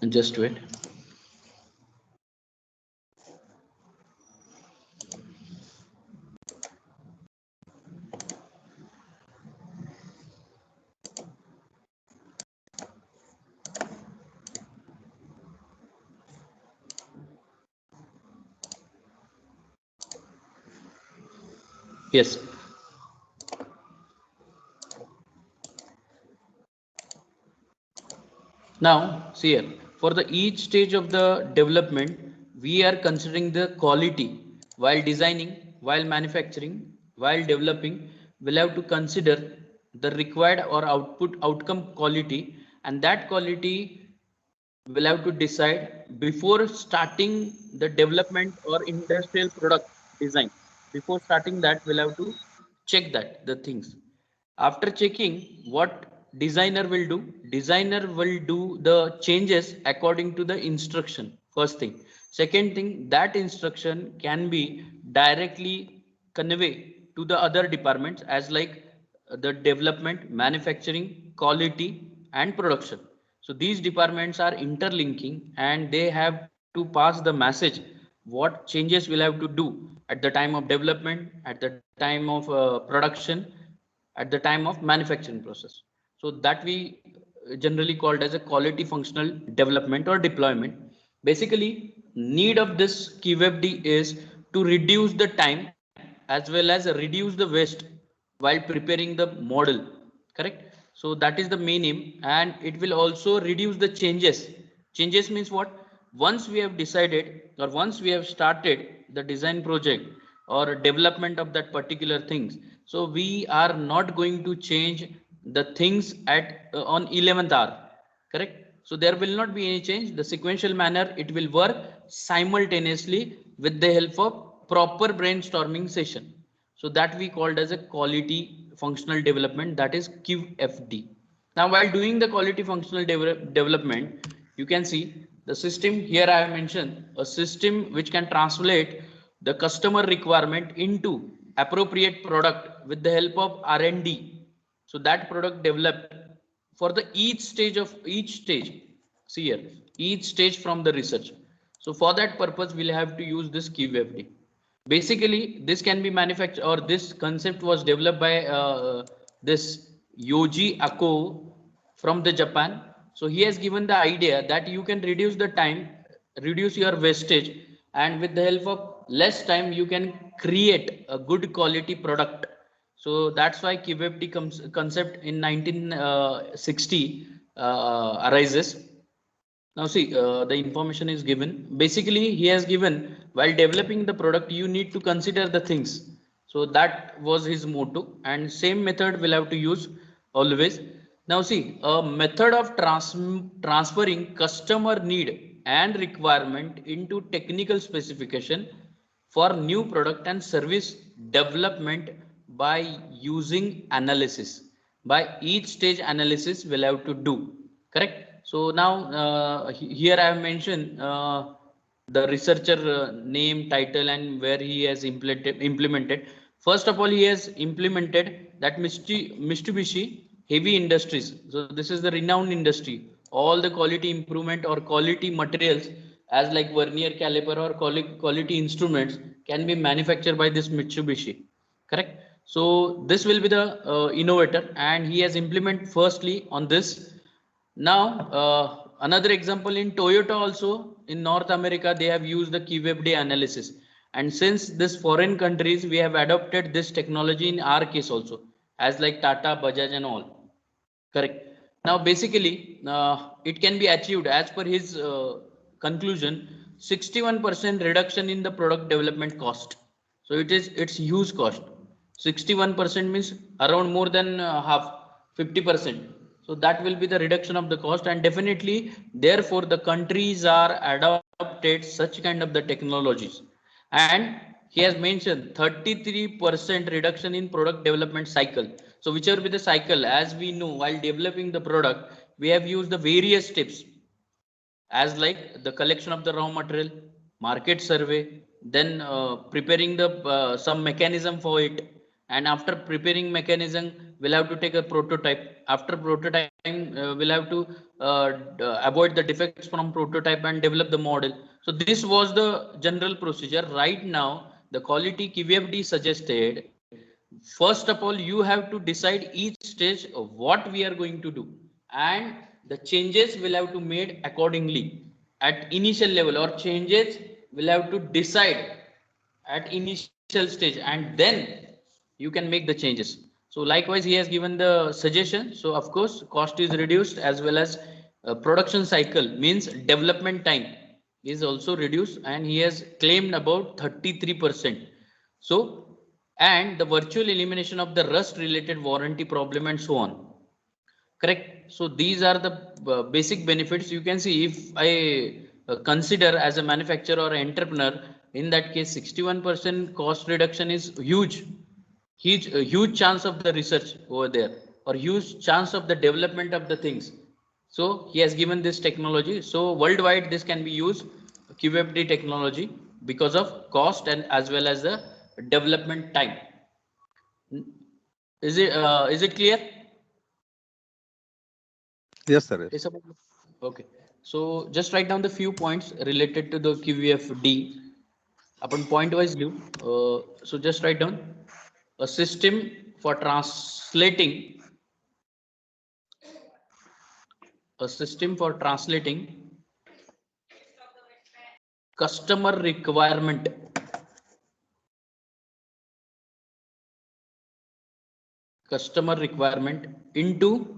Just wait. Yes. Now, see here, for the each stage of the development, we are considering the quality while designing, while manufacturing, while developing. We'll have to consider the required or outcome quality, and that quality will have to decide before starting the development or industrial product design. Before starting that, we'll have to check that the things. After checking, what designer will do the changes according to the instruction. First thing. Second thing, that instruction can be directly convey to the other departments as like the development, manufacturing, quality and production. So these departments are interlinking and they have to pass the message what changes will have to do at the time of development, at the time of production, at the time of manufacturing process. So that we generally called as a quality functional development or deployment. Basically, need of this QFD is to reduce the time as well as reduce the waste while preparing the model. Correct. So that is the main aim, and it will also reduce the changes means what? Once we have decided or once we have started the design project or development of that particular things, so we are not going to change the things at on 11th hour. Correct. So there will not be any change. The sequential manner, it will work simultaneously with the help of proper brainstorming session. So that we called as a quality functional development, that is QFD. Now while doing the quality functional development, you can see the system here. I have mentioned a system which can translate the customer requirement into appropriate product with the help of R&D. So that product developed for the each stage. See here, each stage from the research. So for that purpose, we'll have to use this QFD. Basically, this can be manufactured, or this concept was developed by this Yoji Ako from the Japan. So he has given the idea that you can reduce the time, reduce your wastage, and with the help of less time you can create a good quality product. So that's why QFD concept in 1960 arises. Now see, the information is given. Basically, he has given while developing the product, you need to consider the things. So that was his motto, and same method we'll have to use always. Now see, a method of transferring customer need and requirement into technical specification for new product and service development by using analysis. By each stage analysis we'll have to do. Correct. So now here I have mentioned the researcher name, title, and where he has implemented. First of all, he has implemented that Mitsubishi Heavy Industries. So this is the renowned industry. All the quality improvement or quality materials as like vernier caliper or quality instruments can be manufactured by this Mitsubishi. Correct. So this will be the innovator, and he has implemented firstly on this. Now, another example in Toyota also in North America, they have used the QFD analysis. And since this foreign countries, we have adopted this technology in our case also, as like Tata, Bajaj and all. Correct. Now, basically, it can be achieved as per his conclusion, 61% reduction in the product development cost. So it's huge cost. 61% means around more than half, 50%. So that will be the reduction of the cost, and definitely, therefore, the countries are adopted such kind of the technologies. And he has mentioned 33% reduction in product development cycle. So whichever be the cycle, as we know, while developing the product, we have used the various steps as like the collection of the raw material, market survey, then preparing the some mechanism for it, and after preparing mechanism, we'll have to take a prototype. After prototyping, we'll have to avoid the defects from prototype and develop the model. So this was the general procedure. Right now, the quality QFD suggested, first of all, you have to decide each stage of what we are going to do, and the changes will have to made accordingly at initial level, or changes will have to decide at initial stage, and then you can make the changes. So likewise, he has given the suggestion. So of course, cost is reduced, as well as production cycle, means development time, is also reduced, and he has claimed about 33%. So, and the virtual elimination of the rust related warranty problem and so on. Correct. So these are the basic benefits. You can see, if I consider as a manufacturer or entrepreneur, in that case 61% cost reduction is huge. Huge chance of the research over there, or huge chance of the development of the things. So he has given this technology. So worldwide this can be used, QFD technology, because of cost and as well as the development time. Is it clear? Yes, sir. Yes. Okay. So just write down the few points related to the QVFD. Upon point wise live. So just write down a system for translating customer requirement into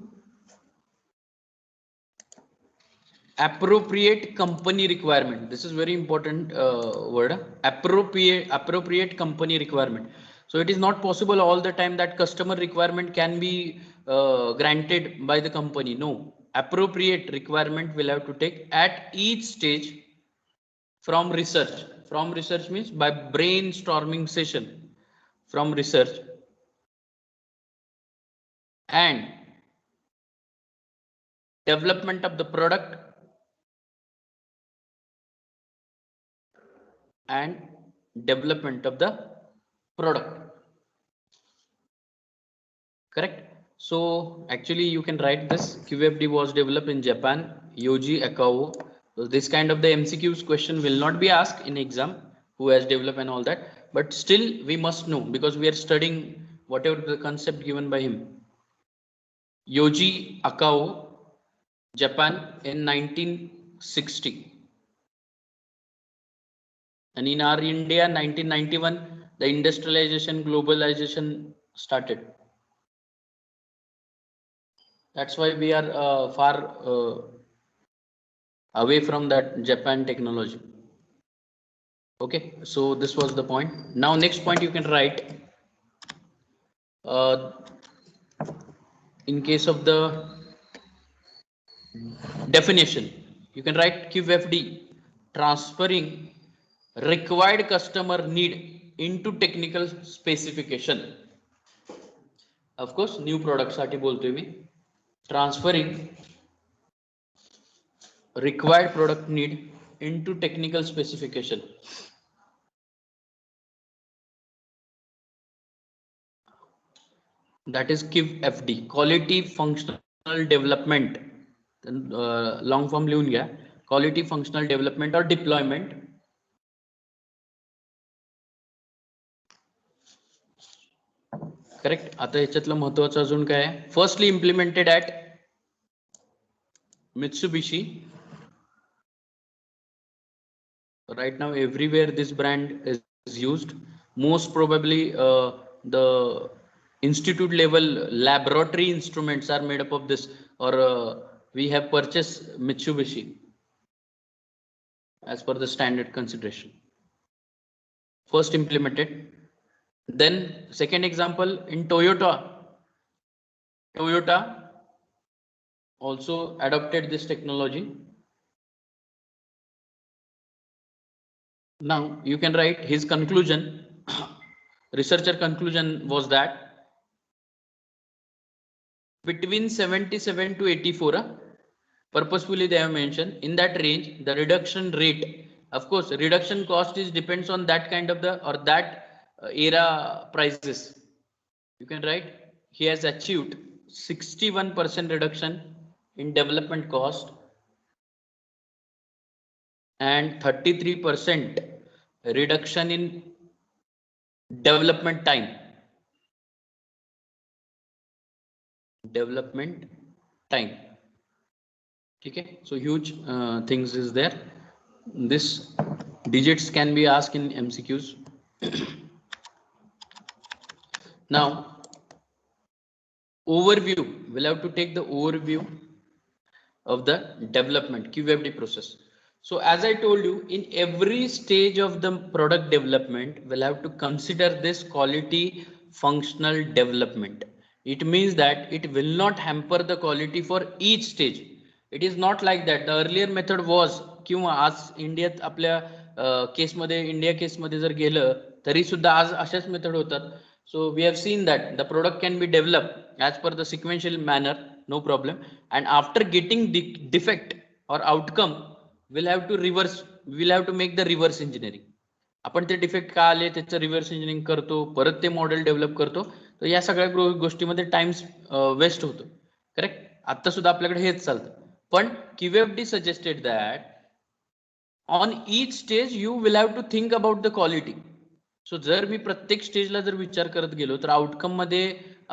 appropriate company requirement. This is very important word. Appropriate company requirement. So it is not possible all the time that customer requirement can be granted by the company. No, appropriate requirement will have to take at each stage from research. From research means by brainstorming session, from research, and development of the product, and development of the product. Correct. So actually you can write this. QFD was developed in Japan, Yoji Akao. So this kind of the MCQs question will not be asked in exam, who has developed and all that, but still we must know, because we are studying whatever the concept given by him. Yoji Akao, Japan, in 1960. And in our India, 1991, the industrialization, globalization started. That's why we are far away from that Japan technology. Okay, so this was the point. Now next point you can write, in case of the definition, you can write QFD, transferring required customer need into technical specification. Of course, new products साठी बोलतोय मी. Transferring required product need into technical specification. That is QFD, quality functional development. Long form लिहून घ्या. Quality functional development or deployment. Correct. आता याच्यातलं महत्वाचं अजून काय आहे? Firstly implemented at Mitsubishi. Right now everywhere this brand is used. Most probably the institute level laboratory instruments are made up of this, or we have purchased Mitsubishi as per the standard consideration. First implemented. Then second example, in Toyota also adopted this technology. Now you can write his conclusion. Researcher conclusion was that between 77 to 84, purposefully they have mentioned, in that range the reduction rate. Of course, reduction cost is depends on that kind of the, or that era prices. You can write he has achieved 61% reduction in development cost and 33% reduction in development time. Okay, so huge things is there. This digits can be asked in MCQs. Now, overview, we'll have to take the overview of the development QFD process. So as I told you, in every stage of the product development, we'll have to consider this quality functional development. It means that it will not hamper the quality for each stage. It is not like that. The earlier method was किंवा आज इंडियात आपल्या केसमध्ये India केसमध्ये जर गेलं तरी सुद्धा आज अशाच मेथड होतात. So we have seen that the product can be developed as per the sequential manner, no problem. And after getting the defect or outcome, we'll have to make the reverse engineering. आपण ते defect का आले त्याचं reverse engineering करतो, परत ते model develop करतो. तर या सगळ्या गोष्टीमध्ये टाइम वेस्ट होतो. करेक्ट. आता सुद्धा आपल्याकडे हेच चालतं. पण QFD suggested that on each stage you will have to think about the quality. So जर मी प्रत्येक स्टेजला जर विचार करत गेलो तर आउटकम मध्ये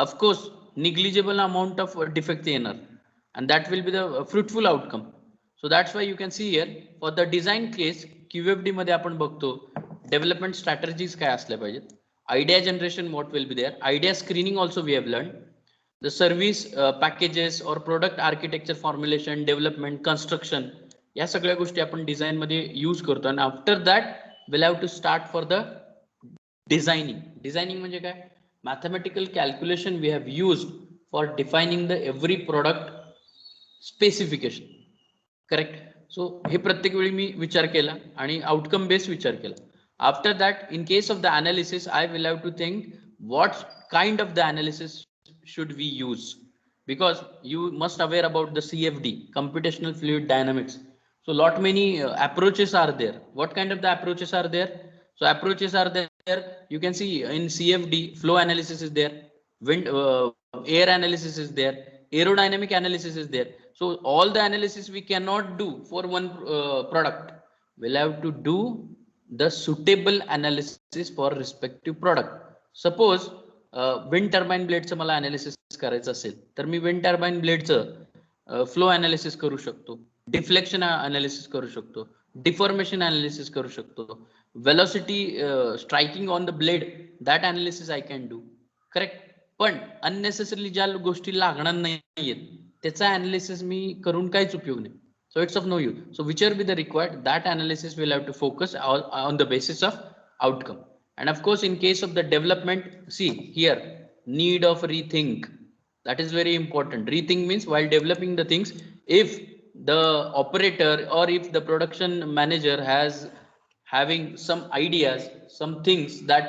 of course negligible amount of defect येणार and that will be the fruitful outcome. So that's why you can see here for the design case QFD मध्ये आपण बघतो डेव्हलपमेंट स्ट्रॅटेजीज काय असल्या पाहिजेत. Idea generation what will be there, idea screening also we have learn, the service packages और product architecture formulation development construction या सगळ्या गोष्टी आपण डिझाईन मध्ये यूज करतो. आणि after that will have to start for the designing म्हणजे काय, mathematical calculation we have used for defining the every product specification. Correct. So हे प्रत्येक वेळी मी विचार केला आणि आउटकम बेस्ड विचार केला. After that in case of the analysis I will have to think what kind of the analysis should we use, because you must aware about the CFD, computational fluid dynamics. So lot many approaches are there. What kind of the approaches are there? So approaches are there, you can see in CFD flow analysis is there, wind air analysis is there, aerodynamic analysis is there. So all the analysis we cannot do for one product. We'll have to do the suitable analysis for respective product. Suppose wind turbine ब्लेडचं मला analysis करायचं असेल तर मी wind turbine ब्लेडचं flow analysis करू शकतो, deflection analysis करू शकतो, डिफॉर्मेशन अनालिसिस करू शकतो, velocity striking on the blade that analysis I can do. Correct. पण अननेसेसरली ज्या गोष्टी लागणार नाहीयेत त्याचा अनालिसिस मी करून काहीच उपयोग नाही. So it's of no use. So whichever be the required, that analysis will have to focus on the basis of outcome. And of course, in case of the development, see here, need of rethink. That is very important. Rethink means while developing the things, if the operator or if the production manager has having some ideas, some things that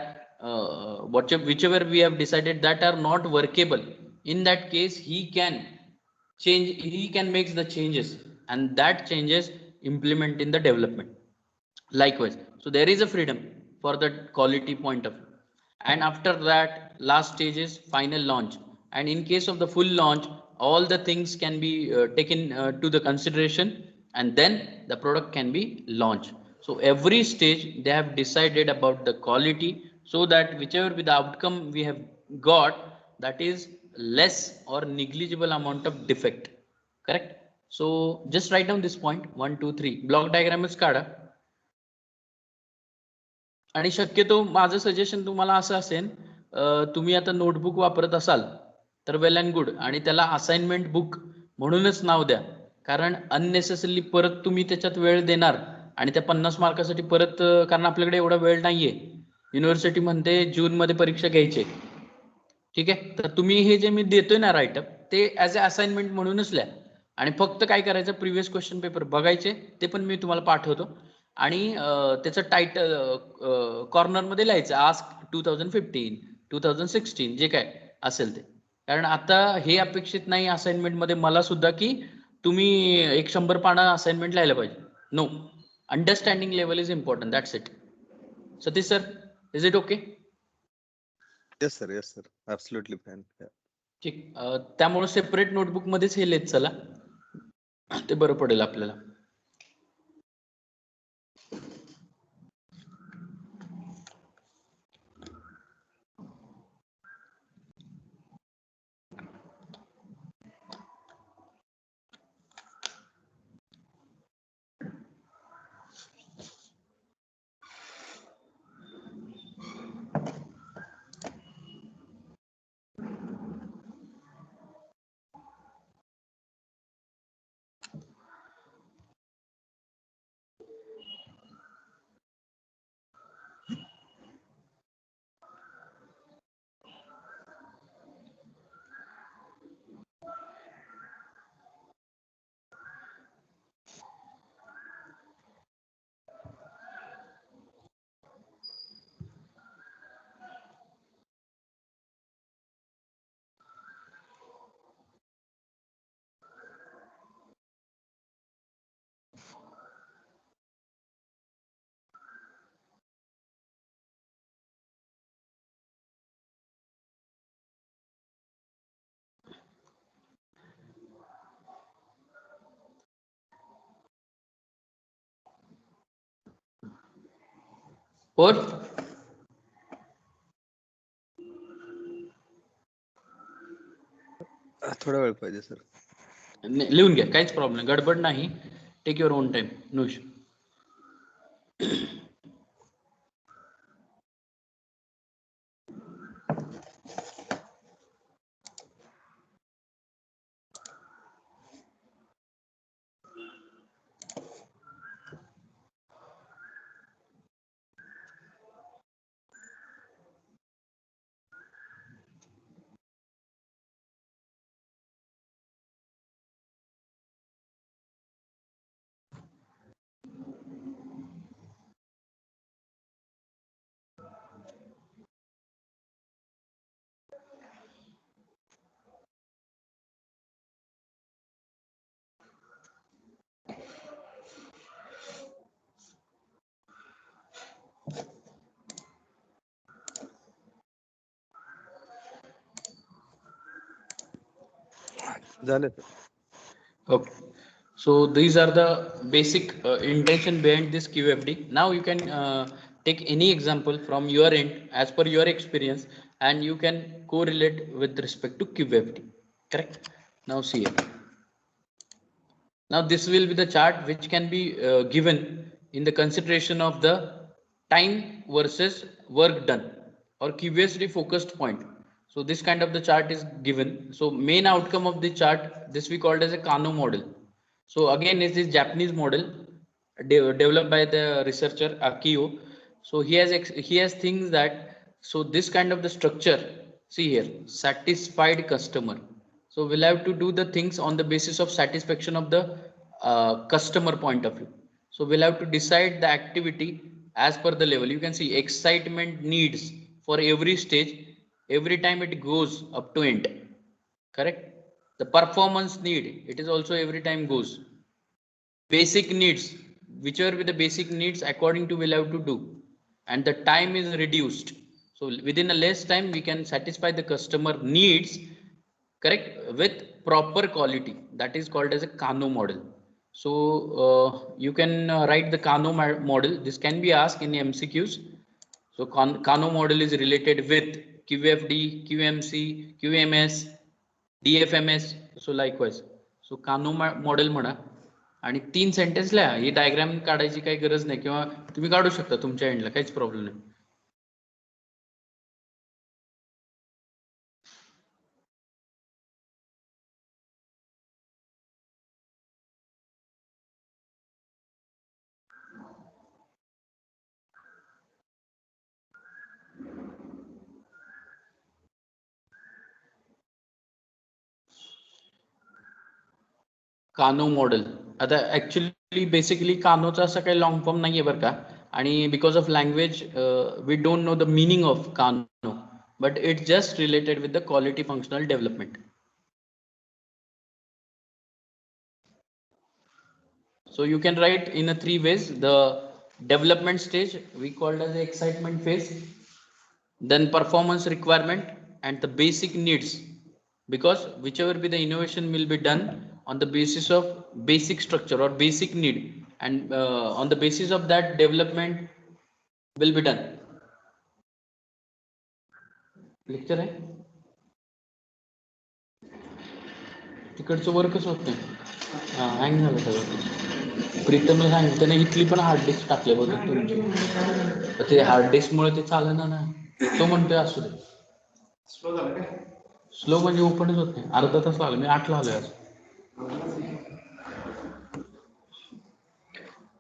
whichever we have decided that are not workable, in that case he can make the changes and that changes implement in the development. Likewise, so there is a freedom for the quality point of view. And after that last stage is final launch, and in case of the full launch all the things can be taken to the consideration and then the product can be launched. So every stage they have decided about the quality so that whichever with the outcome we have got, that is less or negligible amount of defect. Correct. So just write down this point 1 2 3 block डायग्रामच काढा. आणि शक्यतो माझं suggestion तुम्हाला असं असेल, तुम्ही आता notebook वापरत असाल तर वेल अँड गुड, आणि त्याला असाइनमेंट बुक म्हणूनच नाव द्या. कारण अननेसेसरली परत तुम्ही त्याच्यात वेळ देणार आणि त्या 50 मार्कासाठी परत, कारण आपल्याकडे एवढा वेळ नाहीये. युनिव्हर्सिटी म्हणते जून मध्ये परीक्षा घ्यायची. ठीक आहे. तर तुम्ही हे जे मी देतोय ना राईटअप ते ऍज अ असाइनमेंट म्हणूनच लिहा. आणि फक्त काय करायचं, प्रिव्हियस क्वेश्चन पेपर बघायचे, ते पण मी तुम्हाला पाठवतो. आणि त्याचं टायटल कॉर्नर मध्ये लिहायचं आस्क 2015 2016 जे काय असेल ते. कारण आता हे अपेक्षित नाही असाइनमेंट मध्ये मला सुद्धा की तुम्ही 100 पानं असाइनमेंट लिहायला पाहिजे. No, understanding level is important. That's it. Satish sir, is it okay? Yes, sir. Yes, sir. Absolutely fine. Yeah. ठीक. त्यामुळे सेपरेट नोटबुक मध्येच हे लिहित चला, ते बरं पडेल आपल्याला. और थोडा वेळ पाहिजे सर. लिहून घ्या, काहीच प्रॉब्लेम नाही, गडबड नाही. Take your own time, no issue. झालं sir. Okay. So these are the basic intention behind this QFD. Now you can take any example from your end as per your experience, and you can correlate with respect to QFD. Correct? Now see it. Now this will be the chart which can be given in the consideration of the time versus work done or QSD focused point. So this kind of the chart is given. So main outcome of the chart, this we called as a Kano model. So again, it is Japanese model developed by the researcher Akio. So he has things that, so this kind of the structure, see here, satisfied customer. So we'll have to do the things on the basis of satisfaction of the customer point of view. So we'll have to decide the activity as per the level. You can see excitement needs for every stage, every time it goes up to end. Correct? The performance need, it is also every time goes. Basic needs, whichever with the basic needs according to we'll have to do, and the time is reduced. So within a less time we can satisfy the customer needs, correct, with proper quality. That is called as a Kano model. So you can write the Kano model. This can be asked in MCQs. So Kano model is related with QFD, QMC, QMS, DFMS. So likewise, so Kano model म्हणा आणि 3 sentence लिहा. ही diagram काढायची काही गरज नाही, किंवा तुम्ही काढू शकता तुमच्या एंडला, काहीच प्रॉब्लेम नाही. कानो मॉडेल, आता ऍक्च्युली बेसिकली कानोचा असा काही लॉंग फॉर्म नाहीये बरं का, आणि because of language we don't know the meaning of कानो, but it's just related with the quality functional development. So you can write in a 3 ways: the development stage we called as the excitement phase, then performance requirement, and the basic needs. because whichever be the innovation will be done on the basis of basic structure or basic need, and on the basis of that development will be done. Lecture आहे तिकडचं वर्कच होत नाही. हा hang झालं सगळं. प्रीतमला सांगितलं त्याने इथली पण हार्ड डिस्क टाकले होते तुमची, ते हार्ड डिस्क मुळे ते चालना ना. तो म्हणतोय असू दे. स्लो झालं काय? स्लो म्हणजे ओपनच होत नाही. अर्धा तास लागला. मी 8 ला आलोय आज.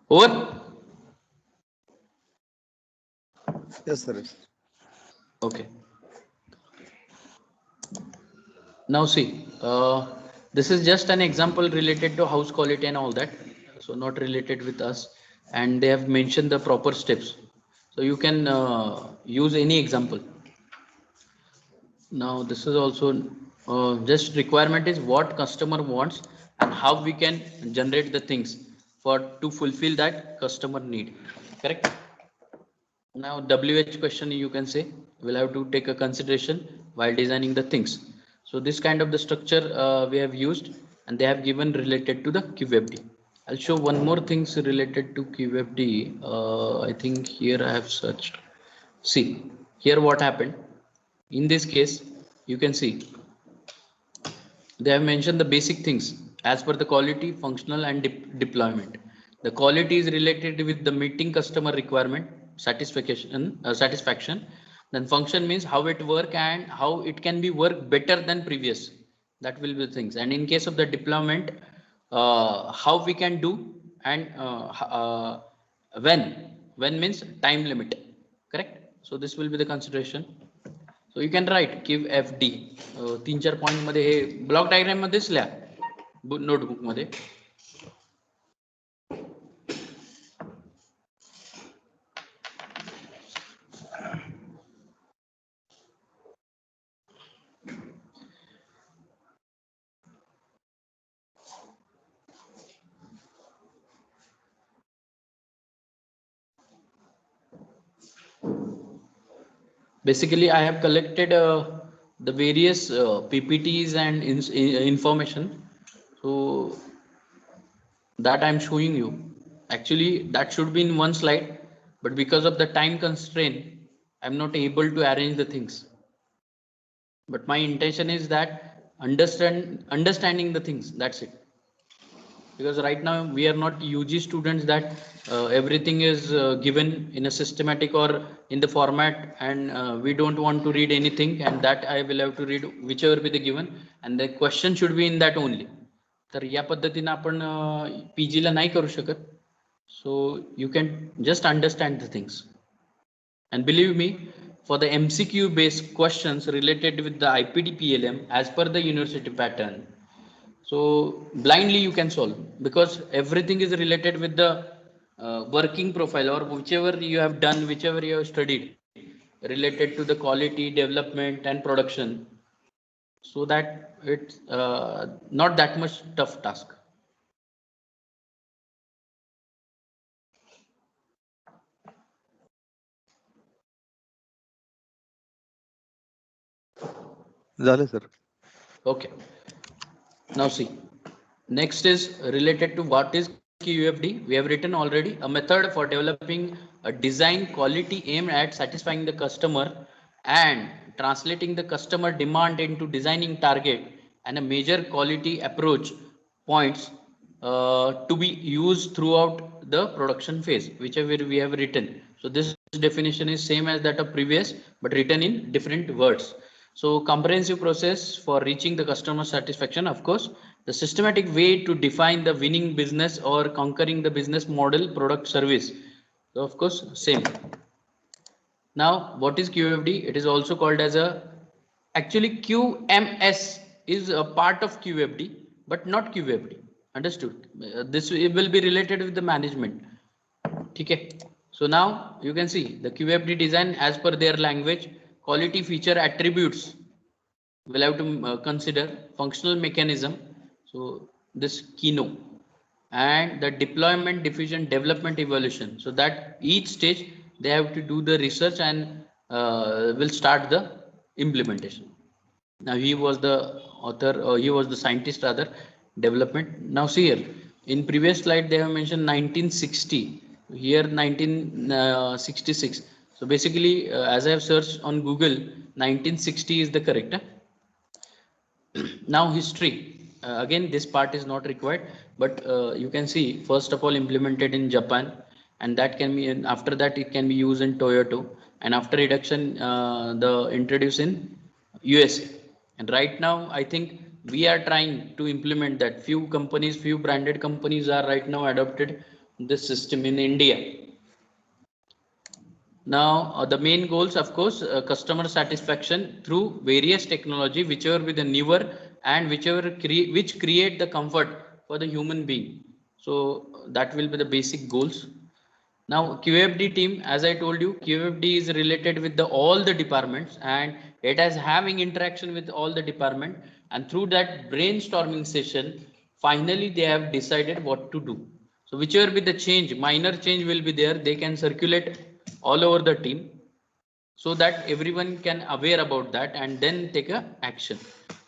Over. Yes, sir. Okay. Now see, this is just an example related to house quality and all that, so not related with us, and they have mentioned the proper steps, so you can use any example. Now this is also just requirement is what customer wants and how we can generate the things for to fulfill that customer need, correct? Now WH question you can say we'll have to take a consideration while designing the things. So this kind of the structure we have used, and they have given related to the QFD. I'll show one more things related to QFD. I think here I have searched. See here what happened. In this case, you can see they have mentioned the basic things as per the quality, functional, and deployment. The quality is related with the meeting customer requirement, satisfaction. Then function means how it work and how it can be work better than previous. That will be the things. And in case of the deployment, how we can do, and when means time limit, correct? So this will be the consideration. So you can write give FD 3-4 point मध्ये हे block diagram मध्येच लिहा notebook मध्ये. Basically I have collected the various PPTs and information, so that I'm showing you. Actually that should be in one slide, but because of the time constraint I'm not able to arrange the things, but my intention is that understanding the things, that's it. Because right now we are not UG students that everything is given in a systematic or in the format, and we don't want to read anything, and that I will have to read whichever be the given, and the question should be in that only. तर या पद्धतीने आपण PG ला नाही करू शकत. So you can just understand the things, and believe me, for the MCQ based questions related with the IPD PLM as per the university pattern, so blindly you can solve, because everything is related with the working profile or whichever you have done, whichever you have studied related to the quality development and production, so that it's not that much tough task. झालं sir. Okay, now see, next is related to what is QFD. We have written already a method for developing a design quality aimed at satisfying the customer and translating the customer demand into designing target and a major quality approach points to be used throughout the production phase, whichever we have written. So this definition is same as that of previous, but written in different words. So comprehensive process for reaching the customer satisfaction, of course, the systematic way to define the winning business or conquering the business model, product, service. So of course, same. Now, what is QFD? It is also called as a, actually QMS is a part of QFD, but not QFD. Understood? This will be related with the management. Okay. So now you can see the QFD design as per their language, quality feature attributes. We'll have to consider functional mechanism. So this Kino and the deployment, diffusion, development, evolution. So that each stage they have to do the research and will start the implementation. Now he was the author, he was the scientist rather, development. Now see here, in previous slide they have mentioned 1960, here 1966. So basically, as I have searched on Google, 1960 is the correct. Now history, again this part is not required, but you can see first of all implemented in Japan, and that can be after that it can be used in Toyota, and after reduction the introduced in USA, and right now I think we are trying to implement that. Few companies, few branded companies are right now adopted this system in India. Now, the main goals, of course, customer satisfaction through various technology, whichever with the newer and whichever which create the comfort for the human being. So that will be the basic goals. Now, QFD team, as I told you, QFD is related with the all the departments, and it is having interaction with all the department. And through that brainstorming session, finally they have decided what to do. So whichever be the change, minor change will be there. They can circulate all over the team so that everyone can aware about that and then take a action.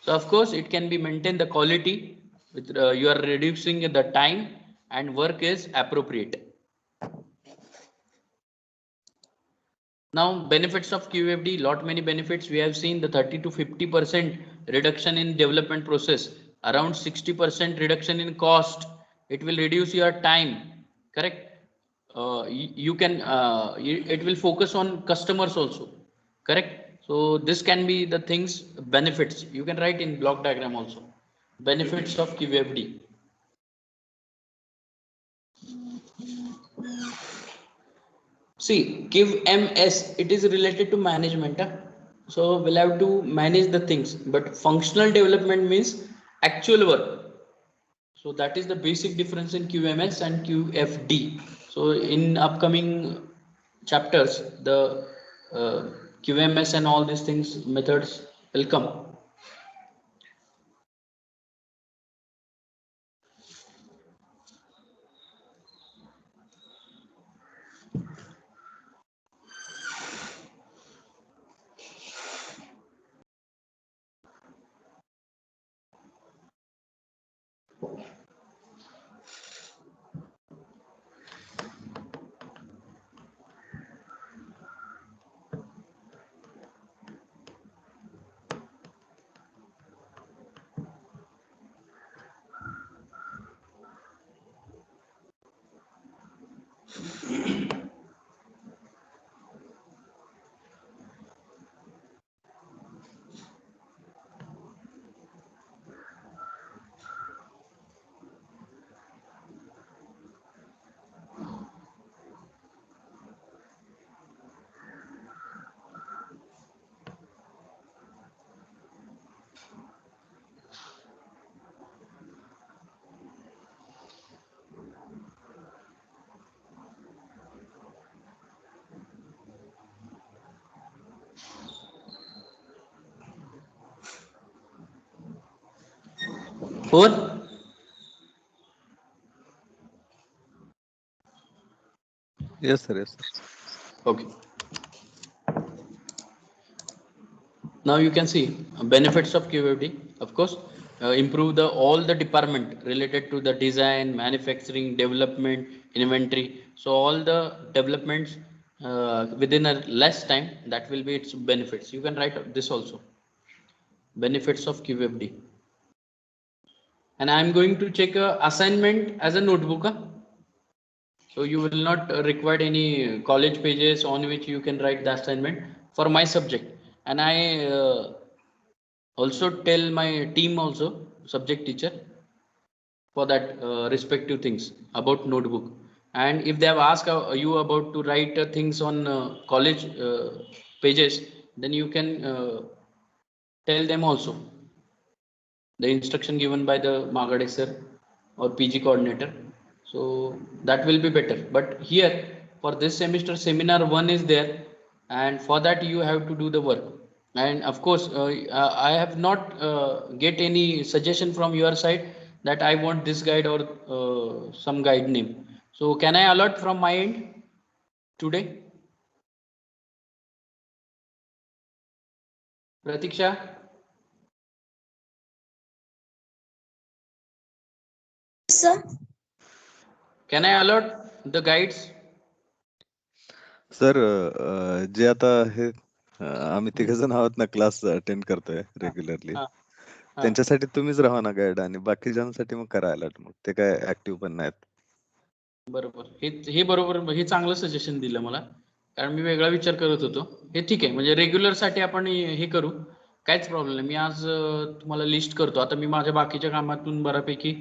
So of course it can be maintain the quality with you are reducing the time and work is appropriate. Now benefits of QFD, lot many benefits we have seen. The 30 to 50% reduction in development process, around 60% reduction in cost. It will reduce your time, correct? You can it will focus on customers also, correct? So this can be the things benefits. You can write in block diagram also. Benefits of QFD. See, give MS, it is related to management. Huh? So we'll have to manage the things, but functional development means actual work. So that is the basic difference in QMS and QFD. So in upcoming chapters, the QMS and all these things methods will come. Four. Yes, sir. Yes, sir. Okay. Now you can see benefits of QFD. Of course, improve the all the department related to the design, manufacturing, development, inventory. So all the developments within a less time, that will be its benefits. You can write this also. Benefits of QFD. And I am going to check a assignment as a notebook. Huh? So you will not require any college pages on which you can write the assignment for my subject. And I also tell my team also, subject teacher, for that respective things about notebook. And if they have asked you about to write things on college pages, then you can tell them also the instruction given by the Magade sir or PG coordinator. So that will be better. But here for this semester seminar one is there, and for that you have to do the work. And of course, I have not get any suggestion from your side that I want this guide or some guide name. So can I allot from my end today? Pratiksha? sir. Can I alert the guides? Sir जे आता हे आम्ही तिघ जण आहोत ना, class attend करतोय regularly, हा हा त्यांच्यासाठी तुम्हीच राहा ना गाईड, आणि बाकीच्यांसाठी मग करा अलर्ट. मग ते काय ऍक्टिव्ह पण नाहीत. बरोबर, हे बरोबर, हे चांगलं सजेशन दिलं मला, कारण मी वेगळा विचार करत होतो. हे ठीक आहे, म्हणजे रेग्युलर साठी आपण हे करू, काहीच प्रॉब्लेम नाही. मी आज तुम्हाला लिस्ट करतो. आता मी माझ्या बाकीच्या कामातून बऱ्यापैकी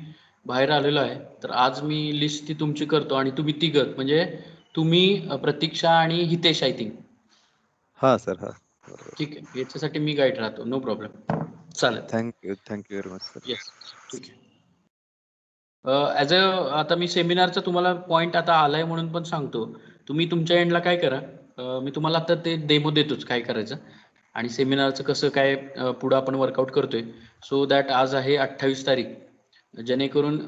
बाहेर आलेलो आहे, तर आज मी लिस्ट ती तुमची करतो, आणि तुम्ही तिघं म्हणजे तुम्ही प्रतीक्षा आणि हितेश आय थिंक. हा सर, हा बरोबर. ठीक आहे, याच्यासाठी मी गाईड राहतो, नो प्रॉब्लेम, चालेल. Thank you very much sir. Yes, ठीक आहे. ॲज अ आता मी सेमिनारचं तुम्हाला पॉईंट आता आलाय म्हणून पण सांगतो. तुम्ही तुमच्या एंडला काय करा, मी तुम्हाला आता ते डेमो देतोच काय करायचं, आणि सेमिनारचं कसं काय पुढं आपण वर्कआउट करतोय. सो दॅट आज आहे 28 तारीख, जेणेकरून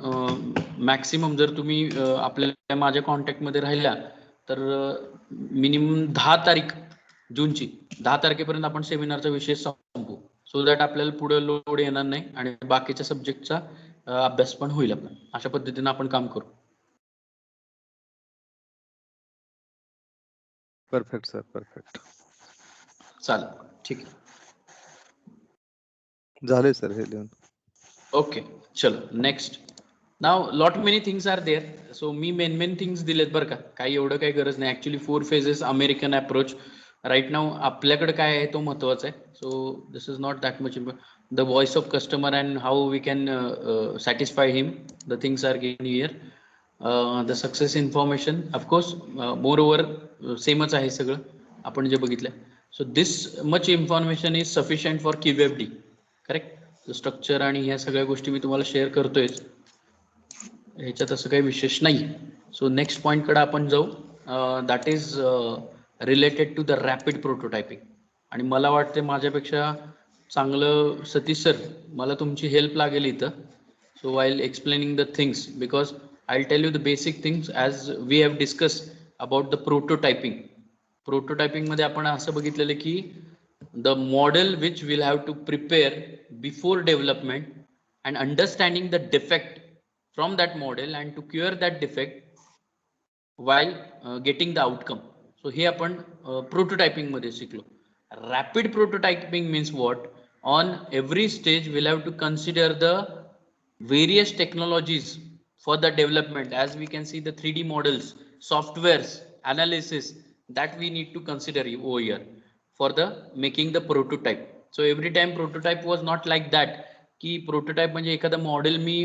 मॅक्सिमम जर तुम्ही आपल्या माझ्या कॉन्टॅक्टमध्ये राहिल्या तर मिनिमम 10 तारीख जूनची 10 तारखेपर्यंत आपण सेमिनारचा विषय संपू. सो दॅट आपल्याला पुढे लोड येणार नाही आणि बाकीच्या सब्जेक्टचा अभ्यास पण होईल. आपण अशा पद्धतीने आपण काम करू. Perfect sir, perfect. चालेल, ठीक आहे. झाले सर हे लिहून. ओके, चलो next. Now lot many things are there. So मी मेन थिंग्स दिलेत बरं का, काही एवढं काही गरज नाही. Actually 4 phases American approach right now आपल्याकडे काय आहे तो महत्वाचा आहे. So this is not that much the voice of customer and how we can satisfy him, the things are given here. The success information of course more over सेमच आहे सगळं आपण जे बघितलं. So this much information is sufficient for QFD, correct. Structure आणि ह्या सगळ्या गोष्टी मी तुम्हाला शेअर करतोय, ह्याच्यात असं काही विशेष नाही. सो नेक्स्ट पॉईंटकडे आपण जाऊ, that is related to the rapid prototyping. आणि मला वाटते माझ्यापेक्षा चांगलं सतीश सर मला तुमची हेल्प लागेल इथं. So while explaining the things, because I'll tell you the basic things as we have discussed about the prototyping. Prototyping मध्ये आपण असं बघितलेलं की the model which we'll have to prepare before development and understanding the defect from that model and to cure that defect while getting the outcome. So हे आपण prototyping मध्ये शिकलो. Rapid prototyping means what? On every stage we'll have to consider the various technologies for the development. As we can see the 3D models, softwares, analysis that we need to consider over here for the making the prototype. So every time prototype was not like that की prototype म्हणजे एखादा model मी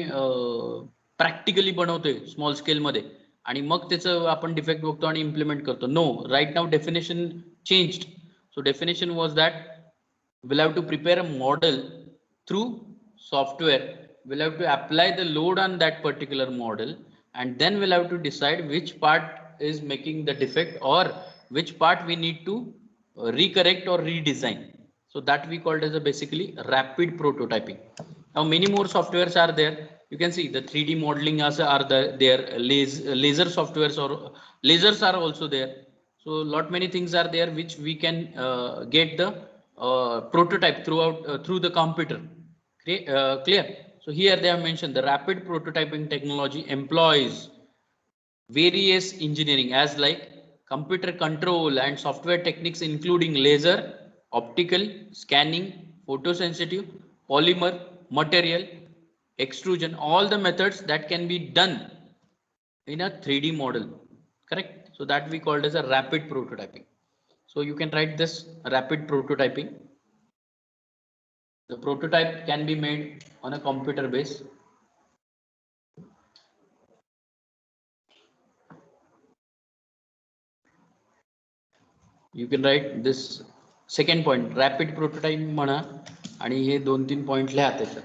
practically बनवतोय small scale मध्ये आणि मग त्याचं आपण defect बघतो आणि इम्प्लिमेंट करतो. No, right now definition changed. So definition was that we'll have to prepare a model through software. We'll have to apply the load on that particular model, and then we'll have to decide which part is making the defect or which part we need to recorrect or redesign. So that we called as a basically rapid prototyping. Now many more softwares are there. You can see the 3D modeling are there, laser softwares or lasers are also there. So lot many things are there which we can get the prototype through the computer. Clear? So here they have mentioned the rapid prototyping technology employs various engineering as like computer control and software techniques including laser, optical, scanning, photosensitive, polymer, material, extrusion, all the methods that can be done in a 3D model, correct. So that we called as a rapid prototyping. So you can write this rapid prototyping. The prototype can be made on a computer base. You can write this second point, rapid prototype म्हणा आणि हे 2-3 point लिहा त्याच्यात.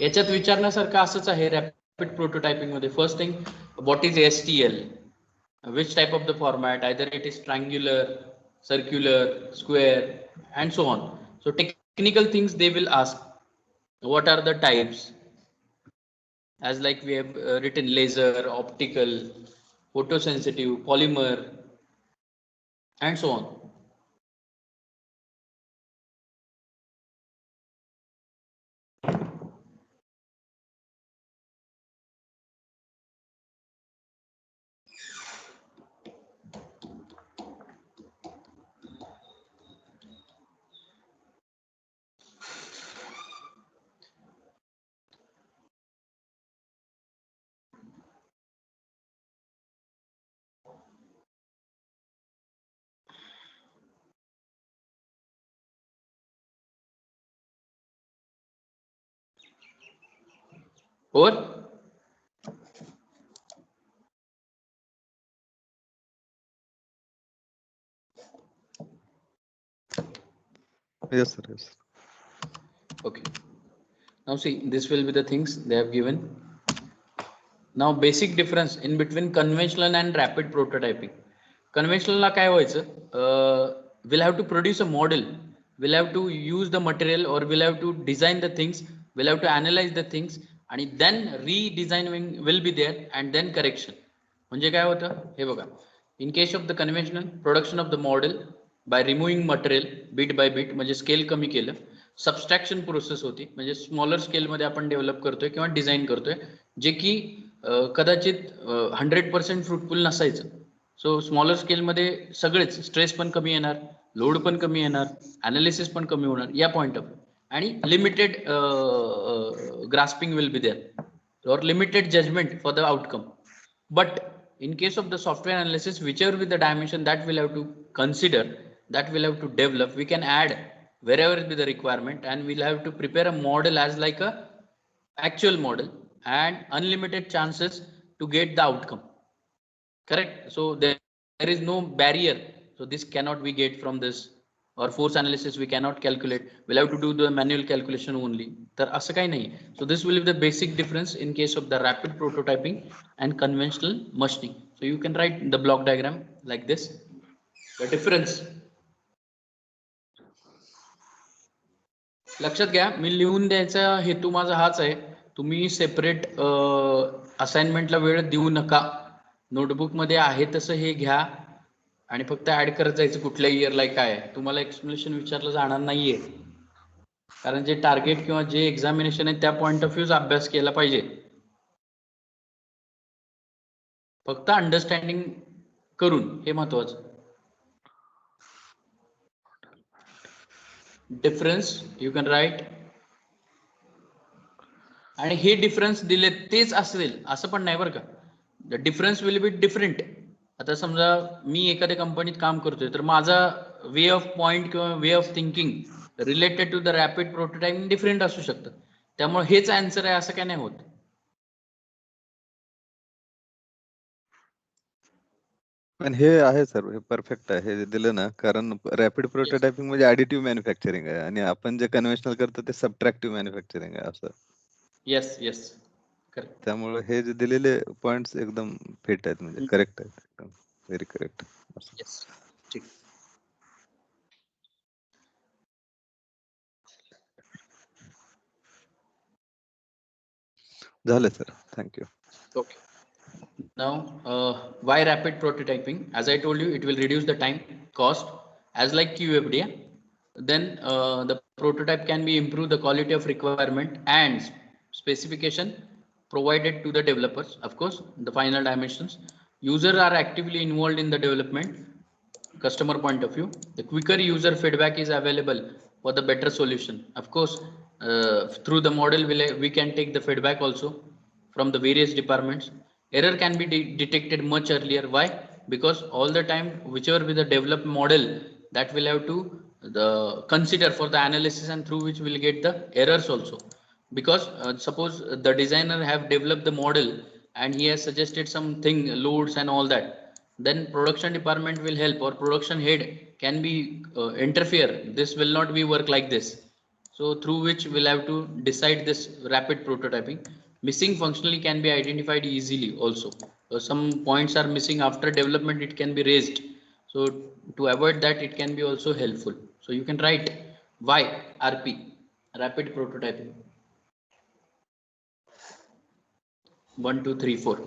याच्यात विचारण्यासारखं असंच आहे rapid prototyping मध्ये. First thing, what is STL, which type of the format, either it is triangular, circular, square, and so on. So technical things they will ask, what are the types, as like we have written laser, optical, photosensitive, polymer, and so on. Over. Yes, sir. Yes. Okay. Now see, this will be the things they have given. Now basic difference in between conventional and rapid prototyping. Conventional ला काय व्हायचं, we'll have to produce a model, we'll have to use the material or we'll have to design the things, we'll have to analyze the things आणि then redesign will be there and then correction. म्हणजे काय होतं हे बघा, in case of the conventional production of the model by removing material bit by bit म्हणजे scale कमी केलं, subtraction process होती म्हणजे स्मॉलर स्केलमध्ये आपण डेव्हलप करतोय किंवा डिझाईन करतोय जे की कदाचित 100% फ्रुटफुल नसायचं. सो स्मॉलर स्केलमध्ये सगळेच स्ट्रेस पण कमी येणार, लोड पण कमी येणार, अनालिसिस पण कमी होणार या पॉईंट ऑफ आणि limited grasping will be there or limited judgment for the outcome. But in case of the software analysis, whichever with the dimension that we'll have to consider, that we'll have to develop, we can add wherever it be the requirement, and we'll have to prepare a model as like a actual model and unlimited chances to get the outcome. Correct? So there is no barrier. So this cannot be get from this or force analysis we cannot calculate. We'll have to do the manual calculation only. तर असं काही नाही. So this will be the basic difference in case of the rapid prototyping and conventional machining. So you can write the block diagram like this. The difference. लक्षात घ्या, मी लिहून द्यायचा हेतू माझा हाच आहे. तुम्ही सेपरेट असाइनमेंटला वेळ देऊ नका. नोटबुक मध्ये आहे तसं हे घ्या आणि फक्त ऍड करत जायचं कुठल्या इयरला काय आहे. तुम्हाला एक्सप्लेनेशन विचारलं जाणार नाहीये, कारण जे टार्गेट किंवा जे एक्झामिनेशन आहे त्या पॉईंट ऑफ व्ह्यूज अभ्यास केला पाहिजे. फक्त अंडरस्टँडिंग करून हे महत्वाचं. Difference you can write. आणि हे डिफरन्स दिले तेच असेल असं पण नाही बरं का. The difference will be different. आता समजा मी एखाद्या कंपनीत काम करतोय तर माझा वे ऑफ पॉइंट किंवा way of thinking related to the rapid prototyping different असू शकतं. त्यामुळे हेच आन्सर आहे असं काय नाही होत. पण हे आहे सर, हे परफेक्ट आहे हे दिलं ना, कारण रॅपिड प्रोटोटायपिंग म्हणजे ऍडिटिव्ह मॅन्युफॅक्चरिंग आहे आणि आपण जे कन्व्हेन्शनल करतो ते सबट्रॅक्टिव्ह मॅन्युफॅक्चरिंग आहे असं. Yes yes correct. त्यामुळे हे जे दिलेले पॉइंट्स एकदम फिट आहेत, म्हणजे करेक्ट आहेत, एकदम व्हेरी करेक्ट. येस ठीक. झालं sir, thank you. Okay. Now, why rapid prototyping? As I told you, it will reduce the time, cost, as like QFD. Then the prototype can be improve the quality of requirement and specification provided to the developers. Of course, the final dimensions. Users are actively involved in the development. Customer point of view, the quicker user feedback is available for the better solution. Of course, through the model we can take the feedback also from the various departments. Error can be detected much earlier. Why? Because all the time whichever with the developed model, that will have to the consider for the analysis and through which we'll get the errors also. Because suppose the designer have developed the model and he has suggested something loads and all that, then production department will help or production head can be interfere. This will not be work like this. So through which we'll have to decide this rapid prototyping. Missing functionally can be identified easily also. Some points are missing after development, it can be raised. So to avoid that, it can be also helpful. So you can write why RP, rapid prototyping. 1 2 3 4.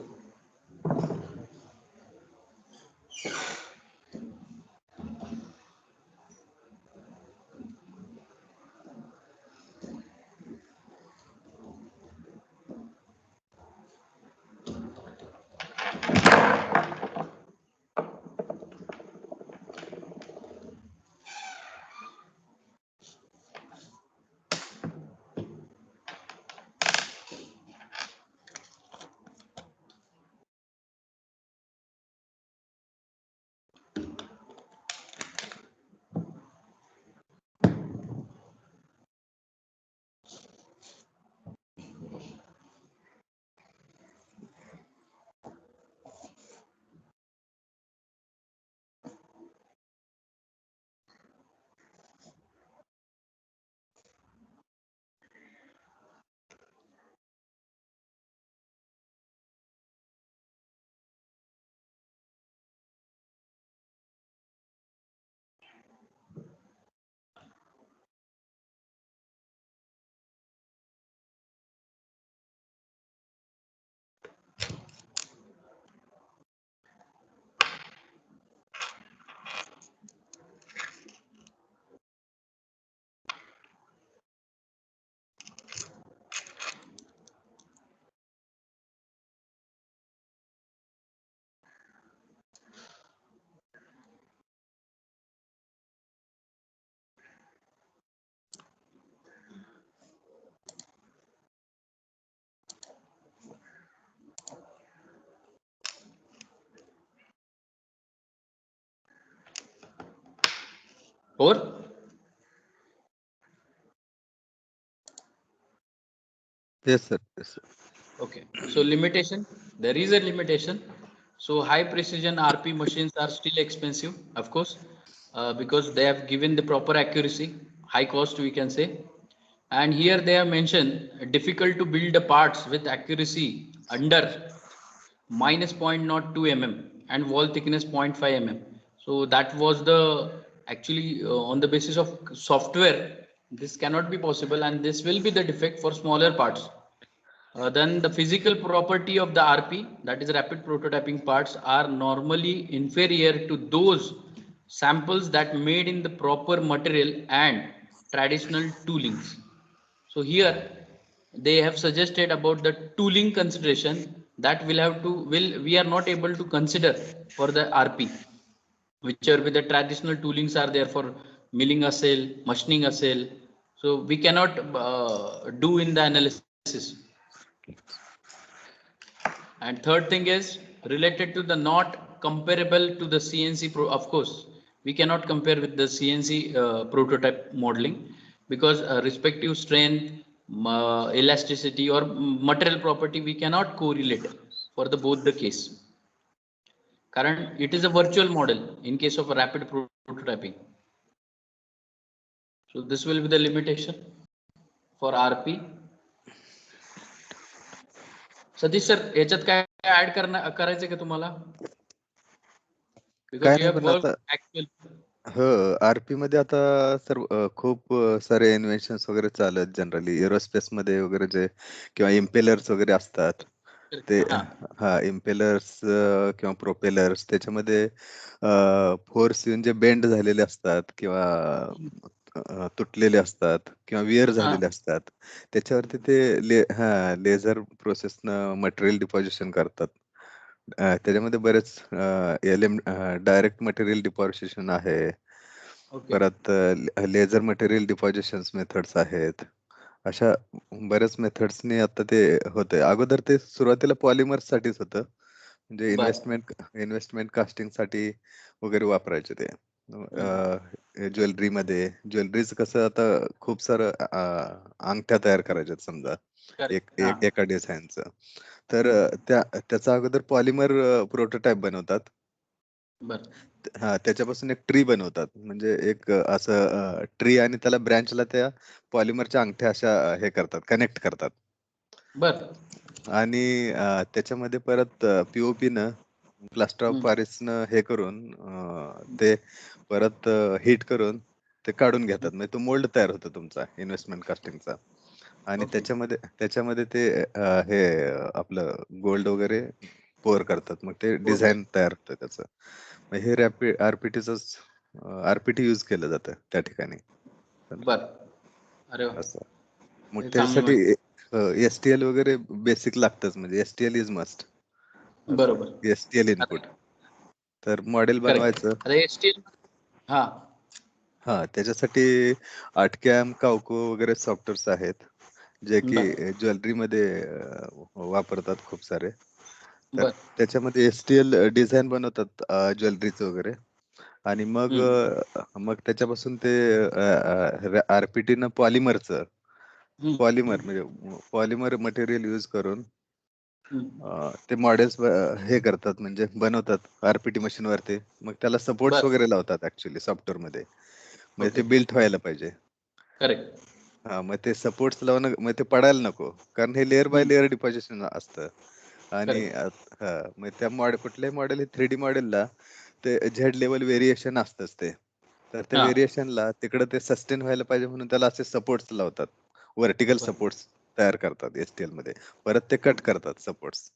Or Yes, sir. Yes, sir. okay, so limitation, there is a limitation. So high precision RP machines are still expensive, of course, because they have given the proper accuracy, high cost we can say. And here they have mentioned difficult to build the parts with accuracy under minus 0.02 mm and wall thickness 0.5 mm. So that was the actually on the basis of software, this cannot be possible and this will be the defect for smaller parts. Then the physical property of the RP, that is rapid prototyping parts, are normally inferior to those samples that made in the proper material and traditional toolings. So here they have suggested about the tooling consideration that will we are not able to consider for the RP, which are with the traditional toolings are there for milling a cell, machining a cell. So we cannot do in the analysis. And third thing is related to the not comparable to the CNC Pro. Of course, we cannot compare with the CNC prototype modeling because respective strength, elasticity, or material property we cannot correlate for the both the case. Current it is a virtual model in case of a rapid prototyping. So this will be the limitation for RP. Satish sir याच्यात काय add करायचं का तुम्हाला काय because you नाही, have पण work आता actual. RP मध्ये आता सर खूप सारे इन्व्हेन्शन्स वगैरे चालू आहेत जनरली एरोस्पेस मध्ये वगैरे, जे किंवा इम्पेलर्स वगैरे असतात ते. हा हा, इम्पेलर्स किंवा प्रोपेलर्स, त्याच्यामध्ये फोर्स येऊन जे बेंड झालेले असतात किंवा तुटलेले असतात किंवा विअर हा झालेले असतात, त्याच्यावरती ते लेझर प्रोसेसनं मटेरियल डिपॉझिशन करतात. त्याच्यामध्ये बरेच डायरेक्ट मटेरियल डिपॉझिशन आहे, ओके परत लेझर मटेरियल डिपॉझिशन मेथड्स आहेत. अशा बऱ्याच मेथड्सनी आता ते होतंय. अगोदर ते सुरुवातीला पॉलिमर्स साठीच होतं, म्हणजे बर इन्व्हेस्टमेंट कास्टिंग साठी वगैरे वापरायचे ते. ज्वेलरीज कसं आता खूप सारं अंगठ्या तयार करायच्यात समजा करेक्ट हा एका डिझाईनचं, तर त्याचा अगोदर पॉलिमर प्रोटोटाइप बनवतात. बर हा, त्याच्यापासून एक ट्री बनवतात, म्हणजे एक असं ट्री, आणि त्याला ब्रँचला त्या पॉलिमरच्या अंगठ्या अशा हे करतात, कनेक्ट करतात. बर आणि त्याच्यामध्ये परत पीओपी न प्लास्टर ऑफ पॅरिसनं हे करून ते परत हीट करून ते काढून घेतात. म्हणजे तो मोल्ड तयार होतो तुमचा इन्व्हेस्टमेंट कास्टिंगचा. आणि ओके त्याच्यामध्ये ते हे आपलं गोल्ड वगैरे पोर करतात, मग ते ओके डिझाईन तयार होतं त्याचं. मग हे आरपीटी यूज केलं जातं त्या ठिकाणी. बर अरे वा असं मग हे चांगली त्याच्यासाठी माहिती एसटीएल वगैरे बेसिक लागतच, म्हणजे एसटीएल इज मस्ट. असं बरोबर एसटीएल आता इनपुट. तर मॉडेल करेक्ट बनवायचं. आता एसटीएल हा हा, त्याच्यासाठी आटकॅम, कावको वगैरे सॉफ्टवेअर्स आहेत, जे की बर ज्वेलरीमध्ये वापरतात खूप सारे. तर बर त्याच्यामध्ये एसटीएल डिझाईन बनवतात ज्वेलरीचं वगैरे. आणि मग हम्म मग त्याच्यापासून ते आरपीटी न पॉलिमरचं हम्म म्हणजे पॉलिमर मटेरियल यूज करून हम्म ते मॉडेल्स हे करतात, म्हणजे बनवतात आरपीटी मशीन वरती. मग त्याला सपोर्ट्स बर वगैरे लावतात ऍक्च्युली सॉफ्टवेअर मध्ये, म्हणजे ओके ते बिल्ट व्हायला पाहिजे. करेक्ट हा, मग ते सपोर्ट्स लावणं, मग ते पडायला नको, कारण हे लेअर बाय लेअर डिपॉझिशन असतं. आणि करेक्ट मग त्या कुठल्याही मॉडेल, हे 3D मॉडेलला ते झेड लेवल व्हेरिएशन असतंच ते. तर त्या हा व्हेरिएशनला तिकडे ते सस्टेन व्हायला पाहिजे, म्हणून त्याला असे सपोर्ट्स लावतात, व्हर्टिकल बर सपोर्ट्स तयार करतात एसटीएल मध्ये. परत ते कट ओके करतात सपोर्ट्स,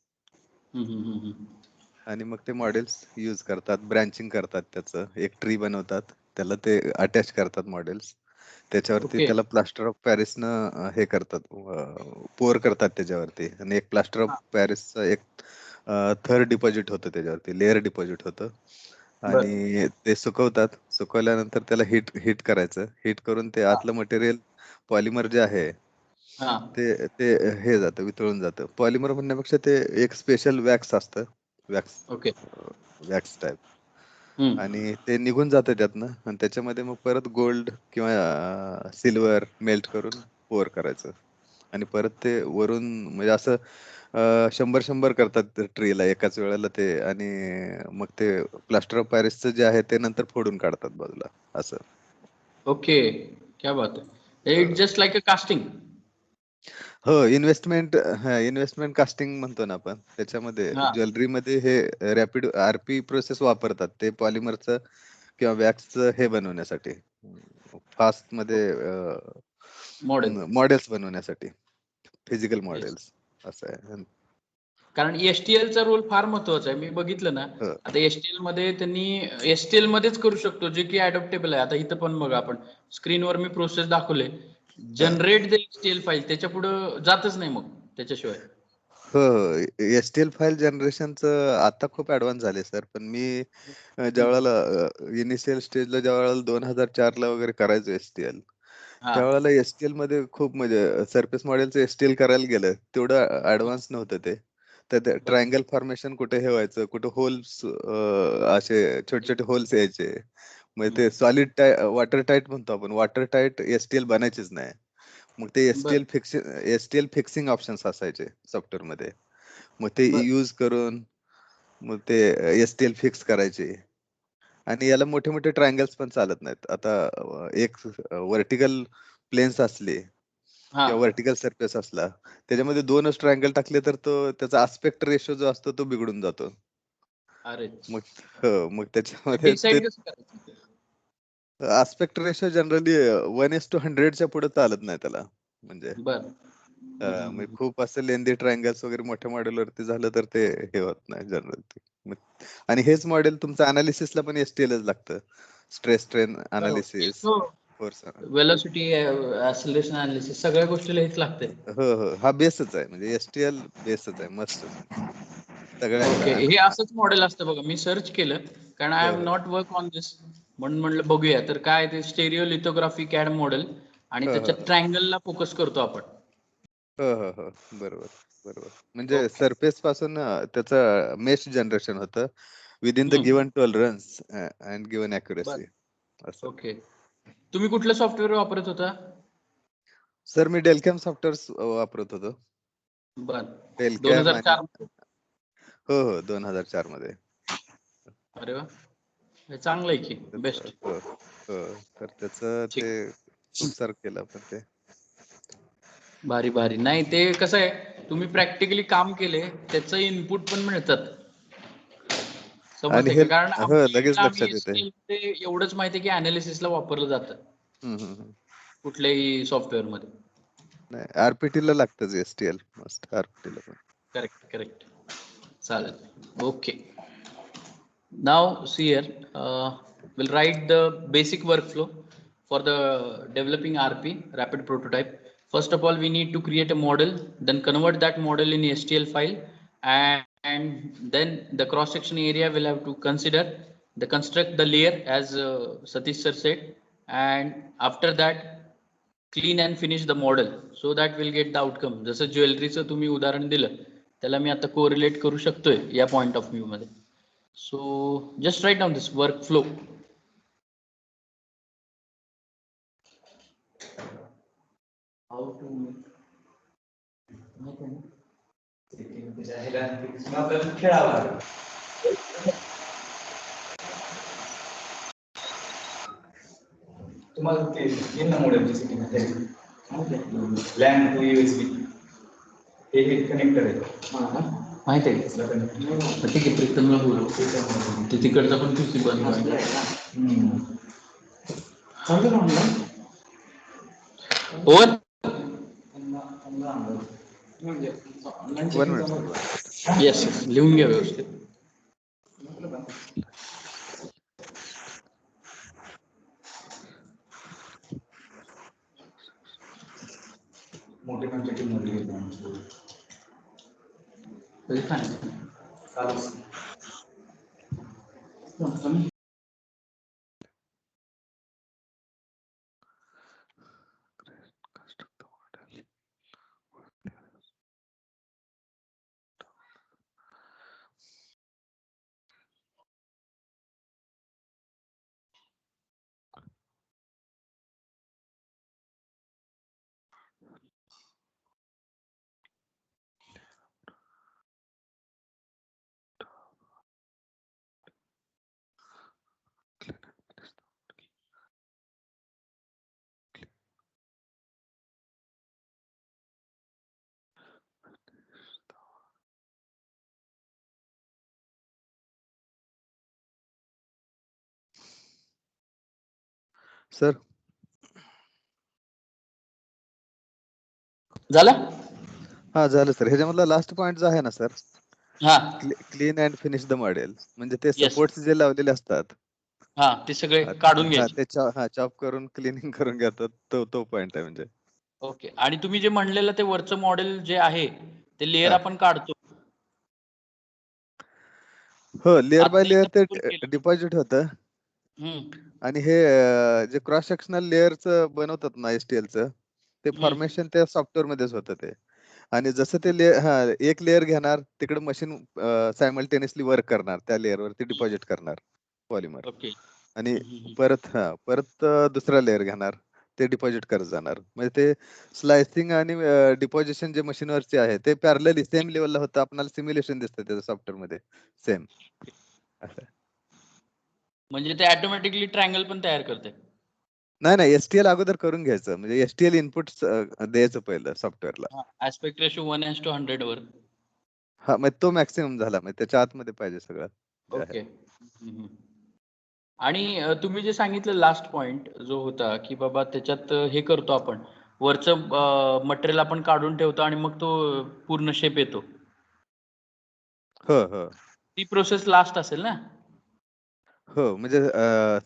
हम्म आणि मग ते मॉडेल्स यूज करतात, ब्रँचिंग करतात, त्याचं एक ट्री बनवतात, त्याला ते अटॅच करतात मॉडेल्स. त्याच्यावरती ओके त्याला प्लास्टर ऑफ पॅरिसनं हे करतात, पोर करतात त्याच्यावरती. आणि एक प्लास्टर ऑफ हा पॅरिसचं एक थर डिपॉझिट होतं त्याच्यावरती, लेअर डिपॉझिट होतं. बर आणि ते सुकवल्यानंतर त्याला हिट करायचं. हिट करून ते हा आतलं मटेरियल पॉलिमर जे आहे हा ते ते हे जातं, वितळून जातं. पॉलिमर म्हणण्यापेक्षा ते एक स्पेशल वॅक्स असतं, वॅक्स ओके वॅक्स टाईप. आणि ते निघून जातं त्यातनं, आणि त्याच्यामध्ये मग परत गोल्ड किंवा सिल्वर मेल्ट करून पोर करायचं, आणि परत ते वरून म्हणजे असं 100 करतात ट्रीला एकाच वेळेला ते, आणि मग ते प्लास्टर ऑफ पॅरिसचं जे आहे ते नंतर फोडून काढतात बाजूला असं. ओके, क्या बात आहे. It just like a casting. हो, इन्व्हेस्टमेंट कास्टिंग म्हणतो ना आपण, त्याच्यामध्ये हा, ज्वेलरीमध्ये हे रॅपिड आरपी प्रोसेस वापरतात, ते पॉलिमरचं किंवा वॅक्सचं हे बनवण्यासाठी, फास्ट मध्ये मॉडेल. मॉडेल्स बनवण्यासाठी, फिजिकल येस. मॉडेल्स असं आहे. कारण STL चा रोल फार महत्वाचा आहे. मी बघितलं ना, हो, आता STL मध्ये त्यांनी STL मध्येच करू शकतो, जे की अडॉप्टेबल आहे. आता इथं पण बघा, आपण स्क्रीनवर मी प्रोसेस दाखवले, हा. जनरेट द STL फाईल, त्याच्या पुढे जातच नाही मग त्याच्याशिवाय. हो, एसटीएल फाईल जनरेशनचं आता खूप ऍडव्हान्स झाले सर, पण मी ज्यावेळेला इनिशियल स्टेजला ज्यावेळेला 2004 ला वगैरे करायचो एसटीएल, हा, त्यावेळेला एसटीएल मध्ये खूप म्हणजे सरफेस मॉडेलचं एसटीएल करायला गेलं तेवढं ऍडव्हान्स नव्हतं ते. तर ते बर, ट्रायंगल फॉर्मेशन कुठे हे व्हायचं, कुठे होल्स, असे छोटे छोटे होल्स यायचे, म्हणजे ते सॉलिड वॉटर टाईट म्हणतो आपण, वॉटर टाईट एसटीएल बनायचीच नाही. मग ते बर, एसटीएल फिक्सिंग ऑप्शन्स असायचे सॉफ्टवेअर मध्ये, मग ते बर, यूज करून मग ते एसटीएल फिक्स करायचे. आणि याला मोठे मोठे ट्रायंगल्स पण चालत नाहीत. आता एक व्हर्टिकल प्लेन्स असले हा, किंवा व्हर्टिकल सरफेस असला, त्याच्यामध्ये 2च ट्रायंगल टाकले तर तो त्याचा आस्पेक्ट रेशो जो असतो तो बिघडून जातो. अरे, मग मग त्याच्यामध्ये ते डिसाईड कसं करायचं? आस्पेक्ट रेशो जनरली 1:100च्या पुढे चालत नाही त्याला, म्हणजे बर, म्हणजे खूप असं लेंदी ट्रायंगल्स वगैरे मोठ्या मॉडेलवरती झालं तर ते हे होत नाही जनरली. आणि हेच मॉडेल तुमचं अनालिसिसला पण एसटीएलच लागतं, स्ट्रेस स्ट्रेन अनालिसिस, हो, फोर्स. वेलोसिटी, ऍक्सिलरेशन अनालिसिस, सगळ्या गोष्टीला हेच लागते. हो, हो, हा बेसच आहे, म्हणजे एसटीएल बेसच आहे, मस्तच सगळ्या ओके, ह्याला. हे असंच मॉडेल असतं बघा. मी सर्च केलं, कारण आय हो, हॅव हो, नॉट वर्क ऑन दिस, म्हणून म्हणलं बघूया. तर काय ते स्टेरिओ लिथोग्राफी कॅड मॉडेल, आणि हो, हो, त्याच्यात ट्रायंगलला फोकस करतो आपण. हो, हो, हो, बरोबर बरोबर. म्हणजे ओके. सरफेस पासून त्याचं मेश जनरेशन होतं within the given tolerance and given बर, अॅक्युरसी असं. ओके. तुम्ही कुठलं सॉफ्टवेअर वापरत होता? सर मी डेलकॅम सॉफ्टवेअर वापरत होतो. बर, डेलकॅम आणि 2004. हो, हो, 2004 मध्ये. अरे वा, हे चांगलं आहे की, बेस्ट. हो, हो, तर त्याचं ठीक, ते खूप सारं केलं आपण ते. भारी भारी. नाही, ते कसं आहे, तुम्ही प्रॅक्टिकली काम केले, त्याचं इनपुट पण मिळतात. आणि समजते हे का? कारण हो, आमच्या लगेच इकडे आम्ही लक्षात येते. STL मध्ये एवढंच माहिती आहे की अनालिसिसला वापरलं जातं कुठल्याही सॉफ्टवेअर मध्ये. नाही, आरपीटी ला लागतच एसटीएल, मस्त आरपीटी ला पण. Correct, correct. चालेल. Okay. Now see here, we'll write the basic workflow for the developing RP, rapid prototype. First of all, we need to create a model, then convert that model in STL file, and then the cross section area will have to consider the construct the layer as Satish sir said, and after that clean and finish the model, so that we'll get the outcome. जसं ज्वेलरीचं तुम्ही उदाहरण दिलं, त्याला मी आता correlate करू शकतोय या point of view मध्ये. So just write down this workflow. How to खेळावा. तुम्हाला ते येईल ना मॉडेलची सेटिंग लँड टू USB हे कनेक्टर आहे. माहिती आहे कसला कनेक्टर? ठीक आहे, प्रीतमला बोलू. ते तिकडचा पण PC बंद चालतं ना online. Over. Online one checking minute चालू सर, वन मिनिट. आहे. येस, लिहून घ्या व्यवस्थित. मोठे पण चेकिंग मध्ये घेतो. कधी चालू सर झालं. हा झालं सर. ह्याच्यामधला लास्ट पॉइंट जो आहे ना सर, हा clean and finish the model, म्हणजे ते येस, सपोर्ट्स जे लावलेले असतात हा ते सगळे काढून हा घ्यायचे. ते चॉप करून क्लिनिंग करून घेतात, तो पॉइंट आहे म्हणजे. ओके. आणि तुम्ही जे म्हणलेलं ते वरचं मॉडेल जे आहे ते लेअर हा आपण काढतो. हो, लेअर बाय आता लेअर एकदा ते पूर्ण केलं. डिपॉझिट होतं. आणि हे जे क्रॉस सेक्शनल लेअरचं बनवतात ना STLचं, ते फॉर्मेशन त्या सॉफ्टवेअर मध्येच होतं ते. आणि जसं ते एक लेअर घेणार, तिकडे मशीन सायमल्टेनियसली वर्क करणार, त्या लेअरवरती डिपॉझिट करणार पॉलिमर. ओके. आणि परत दुसरा लेअर घेणार, ते डिपॉझिट करत जाणार. म्हणजे ते स्लायसिंग आणि डिपॉझिशन जे मशीनवरचे आहे ते पॅरलली सेम लेवलला होतं. आपल्याला सिम्युलेशन दिसतं त्याच्या सॉफ्टवेअर मध्ये सेम असं. म्हणजे ते ऑटोमॅटिकली ट्रायंगल पण तयार करते. नाही STL अगोदर करून घ्यायचं, म्हणजे STL इनपुट द्यायचं पहिलं सॉफ्टवेअरला. ऍस्पेक्ट रेशो 1:100 वर. हा, मग तो मॅक्सिमम झाला, म्हणजे त्याच्या आतमध्ये पाहिजे सगळं जे आहे. ओके. आणि तुम्ही जे सांगितलं लास्ट पॉइंट जो होता की बाबा त्याच्यात हे करतो आपण, वरचं मटेरियल आपण काढून ठेवतो आणि मग तो पूर्ण शेप येतो. हो. ती प्रोसेस लास्ट असेल ना. हो, म्हणजे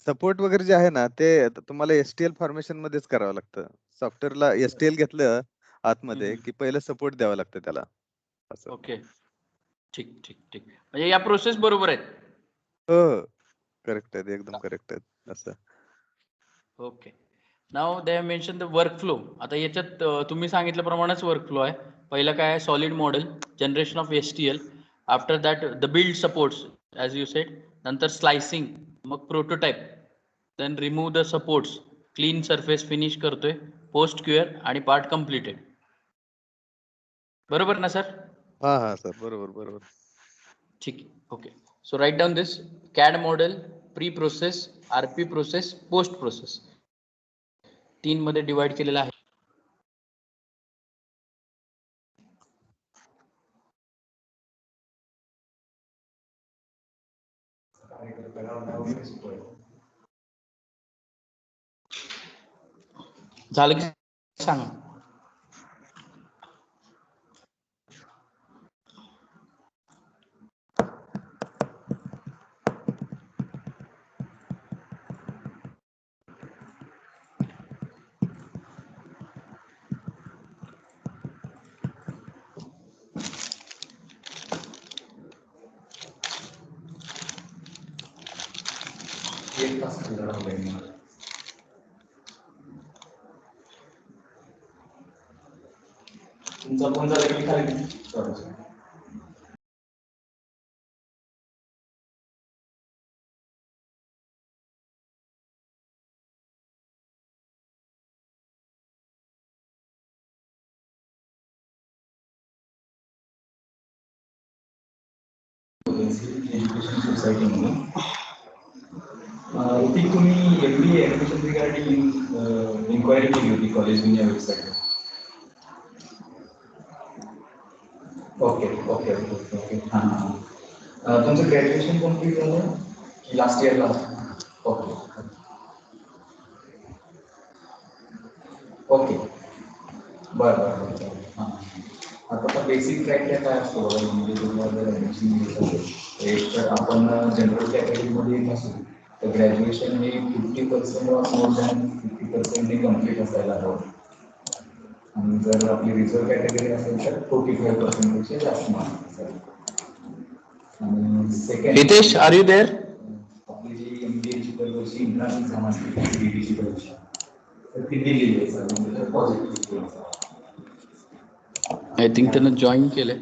सपोर्ट वगैरे जे आहे ना, ते तुम्हाला STL फॉर्मेशन मध्येच करावं लागतं. सॉफ्टवेअरला STL घेतलं आतमध्ये की पहिलं सपोर्ट द्यावं लागतं त्याला असं. ओके. ठीक. म्हणजे या प्रोसेस बरोबर आहेत. हो, करेक्ट आहेत, एकदम करेक्ट आहेत असं. Okay. Now they mention the workflow. आता याच्यात तुम्ही सांगितल्याप्रमाणेच वर्कफ्लो आहे. पहिलं काय आहे, solid model, generation of STL, after that the build supports as you said, नंतर स्लायसिंग, मग prototype, then remove the supports, clean surface finish करतोय, पोस्ट क्युअर आणि पार्ट कम्प्लिटेड. बरोबर ना सर? हा सर, बरोबर. ठीक आहे. Okay. So write down this. CAD model, pre process, RP process, post process, 3 मध्ये डिवाइड केलेला आहे. झालं की सांगा. तुमचा फोन झाला की खाली एज्युकेशन सोसायटी म्हणून ती तुम्ही MBA ऍडमिशन रिगार्डिंग इन्क्वायरी केली होती कॉलेज या वेबसाईट. ओके. हां. तुमचं ग्रॅज्युएशन कम्प्लीट झालं की लास्ट इयरला? ओके. बरं. हां. आता बेसिक क्रायटेरिया काय असतो म्हणजे तुम्हाला जर ॲडमिशन घ्यायचं असेल, एक तर आपण जनरल कॅटेगरीमध्ये नसू तर ग्रॅज्युएशन हे 50% मोर दॅन 50% कम्प्लीट असायला हवं. आणि जर आपली रिझर्व कॅटेगरी असेल तर 45% पेक्षा जास्त मार्क असायला. आणि second, Hitesh are you there? आपली जी MBAची दरवर्षी इंट्रन्स एक्झाम असते CBTची परीक्षा, तर ती दिलेली आहे सर, म्हणजे पॉझिटिव्ह. आय थिंक त्यानं जॉईन केलंय.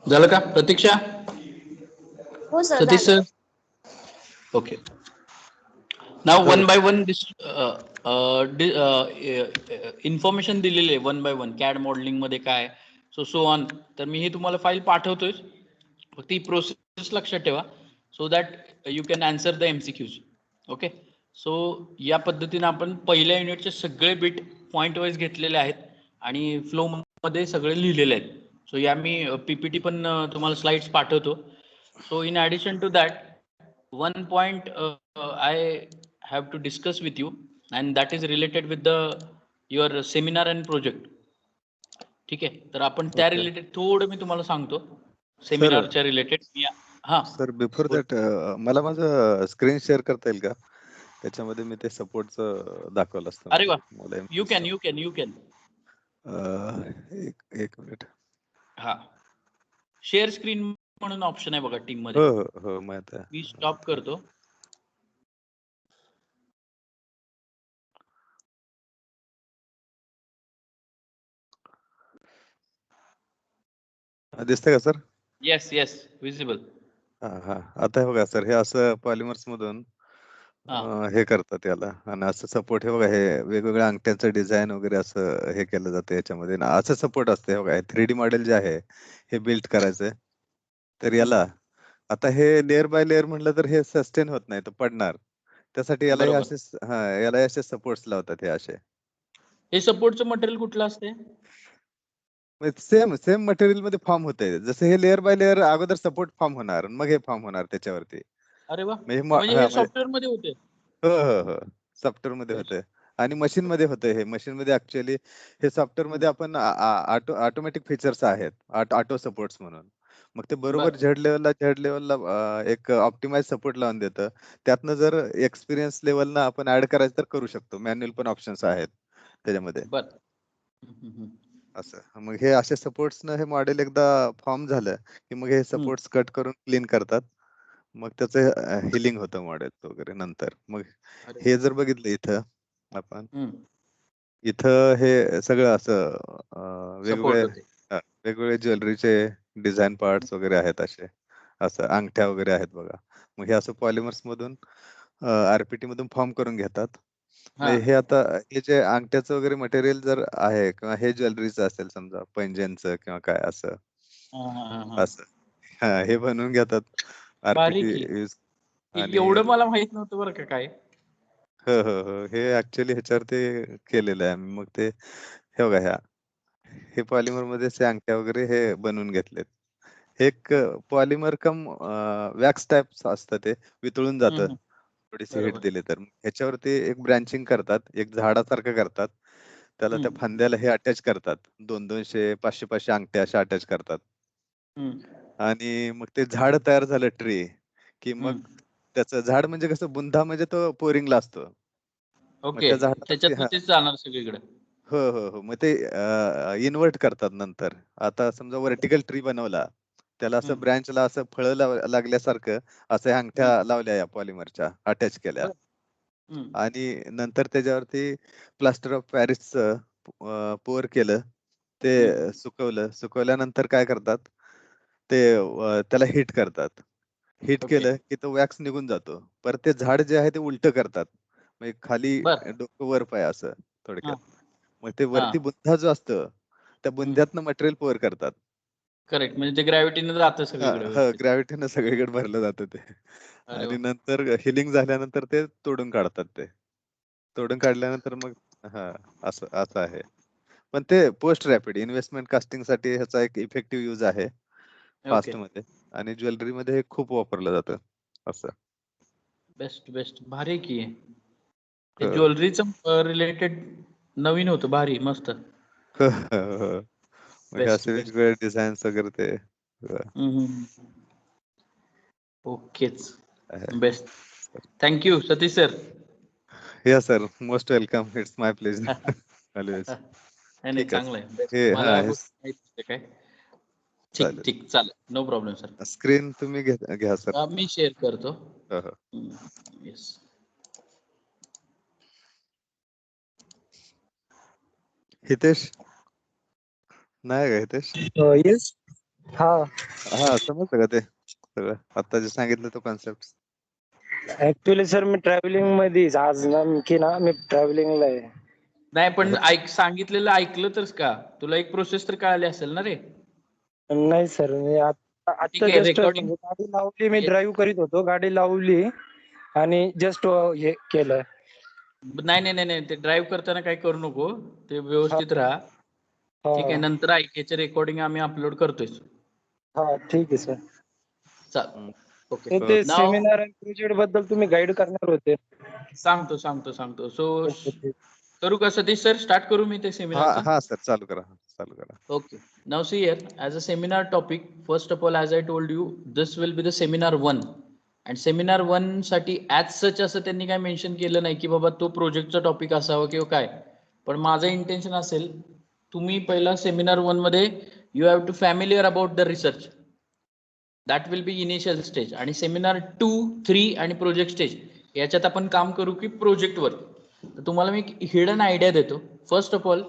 झालं का प्रतीक्षा? हो सर, सतीश झालं. Sir? Okay. Now sir one by one information दिलेली आहे one by one CAD modelling मध्ये काय सो ऑन. तर मी हे तुम्हाला फाईल पाठवतोय, फक्त ही प्रोसेस लक्षात ठेवा so that you can answer the MCQs. Okay, so या पद्धतीने आपण पहिल्या युनिटचे सगळे बिट पॉईंट वाईज घेतलेले आहेत आणि फ्लो मध्ये सगळे लिहिलेले आहेत. सो या मी पीपीटी पण तुम्हाला स्लाइड्स पाठवतो. So in addition to that one point I have to discuss with you, and that is related with the your seminar and project. ठीक आहे, तर आपण त्या ओके रिलेटेड थोडं मी तुम्हाला सांगतो सर सेमिनारच्या रिलेटेड. हा सर बिफोर बोल. दॅट मला माझं स्क्रीन शेअर करता येईल का? त्याच्यामध्ये मी ते सपोर्टचं दाखवलं असतं अरे म्हणजे वा, मला you can you can you can एक एक मिनिट. हा, शेअर स्क्रीन म्हणून ऑप्शन आहे बघा टीम मध्ये. हो हो हो माहित मी आहे. स्टॉप करतो. दिसतंय का सर? Yes yes, visible. हा हा, आता हे बघा सर, हे असं पॉलिमर्स मधून हा हे करतात याला, आणि असं सपोर्ट हे बघा, हे वेगवेगळ्या अंगठ्यांचं डिझाईन वगैरे असं हे केलं जातं याच्यामध्ये, आणि असं सपोर्ट असतं. हे बघा, 3D मॉडेल जे आहे हे बिल्ड करायचंय, तर याला आता हे लेअर बाय लेअर म्हटलं तर हे सस्टेन होत नाही, तर पडणार. त्यासाठी याला हे बरोबर. असे याला असे सपोर्ट्स लावतात हे असे. हे सपोर्टचं मटेरियल कुठलं असते? सेम सेम मटेरियल मध्ये फॉर्म होते, जसं हे लेअर बाय लेअर अगोदर सपोर्ट फॉर्म होणार, मग हे फॉर्म होणार त्याच्यावरती. अरे वा, म्हणजे म्हणजे हे सॉफ्टवेअर मध्ये होते. हो हो हो, सॉफ्टवेअर मध्ये बेस्ट. होते आणि मशीन मध्ये होते. हे मशीन मध्ये ऍक्च्युअली हे सॉफ्टवेअर मध्ये आपण ऑटोमॅटिक फीचर्स आहेत, ऑटो सपोर्ट्स म्हणून. मग ते बरोबर बर झेड लेवलला एक ऑप्टिमाइज सपोर्ट लावून देतं. त्यातनं जर एक्सपिरियन्स लेवलला आपण ऍड करायचं तर करू शकतो. मॅन्युअल पण ऑप्शन्स आहेत त्याच्यामध्ये. बर. असं मग हे असे सपोर्ट्स हे मॉडेल एकदा फॉर्म झालं की मग हे सपोर्ट्स कट करून क्लीन करतात. मग त्याचं हिलिंग होतं मॉडेल वगैरे नंतर. मग अरे हे जर बघितलं इथं आपण, वा, इथं हे सगळं असं सपोर्ट वेगवेगळे होते. वेगवेगळे ज्वेलरीचे डिझाईन पार्ट्स वगैरे आहेत असे, असं अंगठ्या वगैरे आहेत बघा. मग हे असं पॉलिमर्स मधून आरपीटी मधून फॉर्म करून घेतात. हा म्हणजे हे आता हे जे अंगठ्याचं वगैरे मटेरियल जर आहे किंवा हे ज्वेलरीचं असेल समजा पैंजनचं किंवा काय असं हा हा हा. असं हे बनवून घेतात भारी आरपीटी की, यूज. आणि एवढं मला माहित नव्हतं बरं का काय. हो हो हो, हे ऍक्च्युअली ह्याच्यावरती केलेलं आहे आम्ही. मग ते हे बघा, हे पॉलिमर मध्ये असे अंगठ्या वगैरे हे बनवून घेतलेत. हे एक पॉलिमर कम वॅक्स टाइप असतं, ते वितळून जातं हम्म, थोडीशी हीट बरोबर. दिली तर. ह्याच्यावरती एक ब्रँचिंग करतात, एक झाडासारखं करतात. त्याला त्या हम्म फांद्याला हे अटॅच करतात, 200-200 500-500 अंगठ्या अशा अटॅच करतात. हम्म आणि मग ते झाड तयार झालं ट्री, की मग हम्म. त्याचं झाड म्हणजे कसं, बुंधा म्हणजे तो पोरिंगला असतो. मग ओके, त्या झाडावरती त्याच्यातनं तेच जाणार सगळीकडे. हो हो हो, मग ते इन्व्हर्ट करतात नंतर. आता समजा व्हर्टिकल ट्री बनवला, त्याला असं हम्म ब्रँचला असं फळं लागल्यासारखं असं ह्या अंगठ्या हम्म. लावल्या या पॉलिमरच्या, अटॅच केल्या. बर. हम्म आणि नंतर त्याच्यावरती प्लास्टर ऑफ पॅरिसचं पोर केलं. हम्म. ते सुकवल्यानंतर काय करतात, ते त्याला हिट करतात. Hit okay. केलं की तो वॅक्स निघून जातो. परत ते झाड जे आहे ते उलटं करतात, म्हणजे खाली बर. डोकं वर पाय असं हा थोडक्यात. मग ते हा. वरती बुंधा जो असतो, त्या हम्म. बुंध्यातनं मटेरियल पोर करतात. करेक्ट, म्हणजे ते ग्रॅव्हिटीनं जातं सगळीकडे व्यवस्थित. ग्रॅव्हिटीनं सगळीकडे भरलं जातं ते. अरे आणि वा. नंतर हिलिंग झाल्यानंतर ते तोडून काढतात ते. तोडून काढल्यानंतर मग हा, असं असं आहे. पण ते पोस्ट रॅपिड इन्व्हेस्टमेंट कास्टिंगसाठी ह्याचा एक इफेक्टिव्ह यूज आहे ओके, फास्टमध्ये. आणि ज्वेलरीमध्ये हे खूप वापरलं जातं असं. बेस्ट बेस्ट, भारी की आहे. हे हो. ज्वेलरीचं रिलेटेड नवीन होतं, भारी मस्त. हो, हो, हो. मग हे बेस्ट असे बेस्ट. वेगवेगळे डिझाईन्स वगैरे ते ओकेच, आहे. Best. Thank you Satish sir. Yeah sir, most welcome. It's my pleasure. Always. नाही नाही, ठीक आहे चांगलं सर. आहे, बेस्ट. हे मला या हे गोष्टी माहित नसते काय. ठीक चालेल. ठीक, चालेल, नो प्रॉब्लेम सर. स्क्रीन तुम्ही घ्या सर. मी शेअर करतो. हो हो. येस. हितेश नाही का हितेश? येस. हा. हा, समजतं का ते सगळं आता जे सांगितलं तो कॉन्सेप्ट? ऍक्च्युली सर मी ट्रॅव्हलिंग मध्ये आज नेमकी ना मी ट्रॅव्हलिंगला आहे. नाही पण सांगितलेलं ऐकलं तरच का, तुला एक प्रोसेस तर कळाली असेल ना रे. नाही सर मी आता ठीक आहे जस्ट रेकॉर्डिंग. म्हणजे गाडी लावली, मी ड्राईव्ह करीत होतो, गाडी लावली आणि जस्ट हे केलं. नाही नाही नाही नाही, ते ड्राईव्ह करताना काही करू नको, ते व्यवस्थित राहा. ठीक आहे, हा नंतर ऐकायचे रेकॉर्डिंग आम्ही अपलोड करतोय. हा ठीक आहे सर. चाल ओके तर ते नाव सेमिनार आणि प्रोजेक्ट बद्दल तुम्ही गाईड करणार होते. सांगतो. सो करू का सतीश सर, स्टार्ट करू मी ते हा सेमिनारचं. हा सर, चालू करा. Okay. Now see here, as a seminar topic, first of all, as I told you, this will be the seminar 1. And seminar 1 साठी as such असं त्यांनी काय मेन्शन केलं नाही की बाबा तो प्रोजेक्टचा टॉपिक असावा किंवा काय. पण माझं इंटेन्शन असेल, तुम्ही पहिला सेमिनार 1 मध्ये you have to familiar about the research. That will be initial stage. आणि सेमिनार 2, 3 आणि प्रोजेक्ट स्टेज याच्यात आपण काम करू की प्रोजेक्टवर. तर तुम्हाला मी एक हिडन आयडिया देतो. First of all,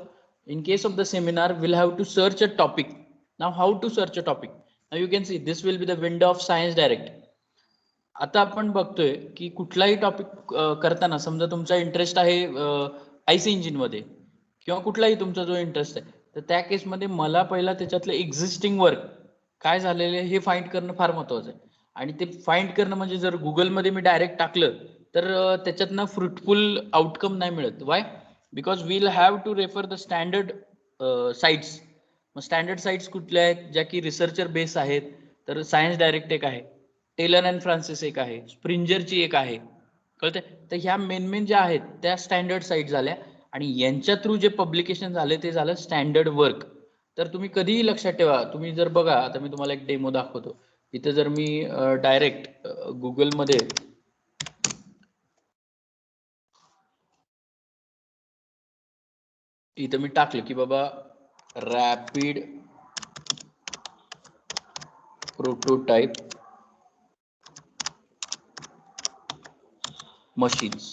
in case of the seminar, we'll have to search a topic. Now how to search a topic? Now you can see this will be the window of science direct. आता आपण बघतोय की कुठलाही topic करताना, समजा तुमचा interest आहे IC engine मध्ये किंवा कुठलाही तुमचा जो इंटरेस्ट आहे, तर त्या केसमध्ये मला पहिला त्याच्यातलं एक्झिस्टिंग वर्क काय झालेले हे फाइंड करणं फार महत्वाचं आहे. आणि ते फाइंड करणं म्हणजे जर गुगलमध्ये मी डायरेक्ट टाकलं तर त्याच्यातनं फ्रुटफुल आउटकम नाही मिळत. Why? Because we'll have to refer the standard sites. मग स्टँडर्ड साईट्स कुठल्या आहेत ज्या की रिसर्चर बेस आहेत? तर सायन्स डायरेक्ट एक आहे, टेलर अँड फ्रान्सिस एक आहे, स्प्रिंजरची एक आहे, कळते. तर ह्या मेन ज्या आहेत त्या स्टँडर्ड साईट झाल्या. आणि यांच्या थ्रू जे पब्लिकेशन झाले ते झालं स्टँडर्ड वर्क. तर तुम्ही कधीही लक्षात ठेवा, तुम्ही जर बघा, आता मी तुम्हाला एक डेमो दाखवतो. इथे जर मी डायरेक्ट गुगलमध्ये इथं मी टाकलं की बाबा रॅपिड प्रोटोटाइप मशीन्स,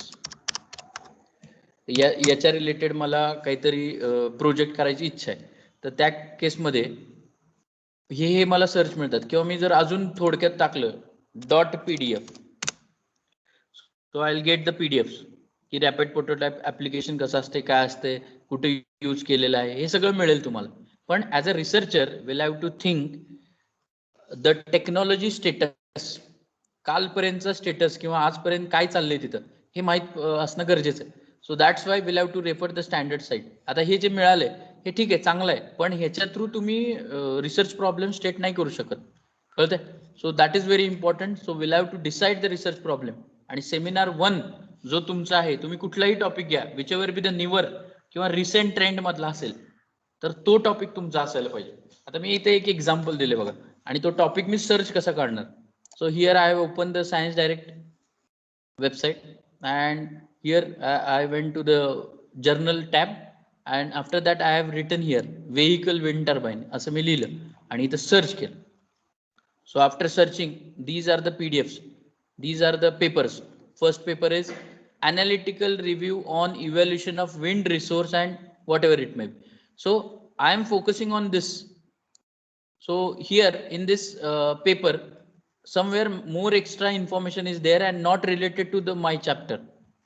याच्या रिलेटेड मला काहीतरी प्रोजेक्ट करायची इच्छा आहे, तर त्या केसमध्ये हे मला सर्च मिळतात. किंवा मी जर अजून थोडक्यात टाकलं .pdf, so I will get the PDF की रॅपिड प्रोटोटाइप ऍप्लिकेशन कसं असते, काय असते, कुठे यूज केलेलं आहे, हे सगळं मिळेल तुम्हाला. पण as a researcher will have to think the technology status, कालपर्यंतचा स्टेटस किंवा आजपर्यंत काय चाललंय तिथं हे माहीत असणं गरजेचं आहे. So that's why will have to refer the standard site. आता हे जे मिळालंय हे ठीक आहे, चांगलं आहे, पण ह्याच्या थ्रू तुम्ही रिसर्च प्रॉब्लेम स्टेट नाही करू शकत, कळतंय. So that is very important. So will have to decide the research problem. आणि सेमिनार 1 जो तुमचा आहे, तुम्ही कुठलाही टॉपिक घ्या, whichever be the newer किंवा रिसेंट ट्रेंड मधला असेल, तर तो टॉपिक तुमचा असायला पाहिजे. आता मी इथे एक एक्झाम्पल दिले बघा, आणि तो टॉपिक मी सर्च कसा काढणार. So here I have opened the Science Direct website, and here I went to the journal tab, and after that I have written here vehicle wind turbine असं मी लिहिलं आणि इथं सर्च केलं. So after searching, these are the PDFs, these are the papers. First paper is analytical review on evaluation of wind resource and whatever it may be. So I am focusing on this. So here in this paper, somewhere more extra information is there and not related to the my chapter,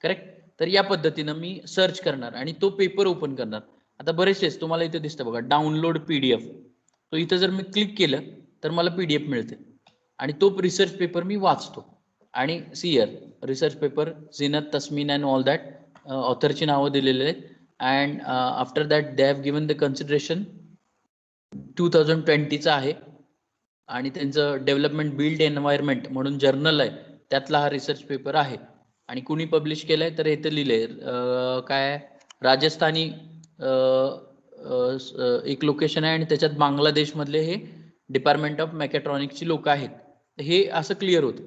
correct. तर या पद्धतीनं मी search करणार आणि तो paper open करणार. आता बरेचसेच तुम्हाला इथे दिसतं बघा, डाउनलोड पीडीएफ. तो इथं जर मी क्लिक केलं तर मला पीडीएफ मिळते आणि तो रिसर्च पेपर मी वाचतो. आणि see here research paper Zeenat, Tasmeen and all that, ऑथरची नावं दिलेले आहेत. And after that they have given the consideration 2020चा आहे आणि त्यांचं डेव्हलपमेंट बिल्ड एन्व्हायरमेंट म्हणून जर्नल आहे, त्यातला हा रिसर्च पेपर आहे. आणि कुणी पब्लिश केलाय तर इथे लिहिलंय काय, राजस्थानी एक लोकेशन आहे आणि त्याच्यात बांगलादेश मधले हे डिपार्टमेंट ऑफ मेकॅट्रॉनिक्सची लोक आहेत. हे असं क्लिअर होतं.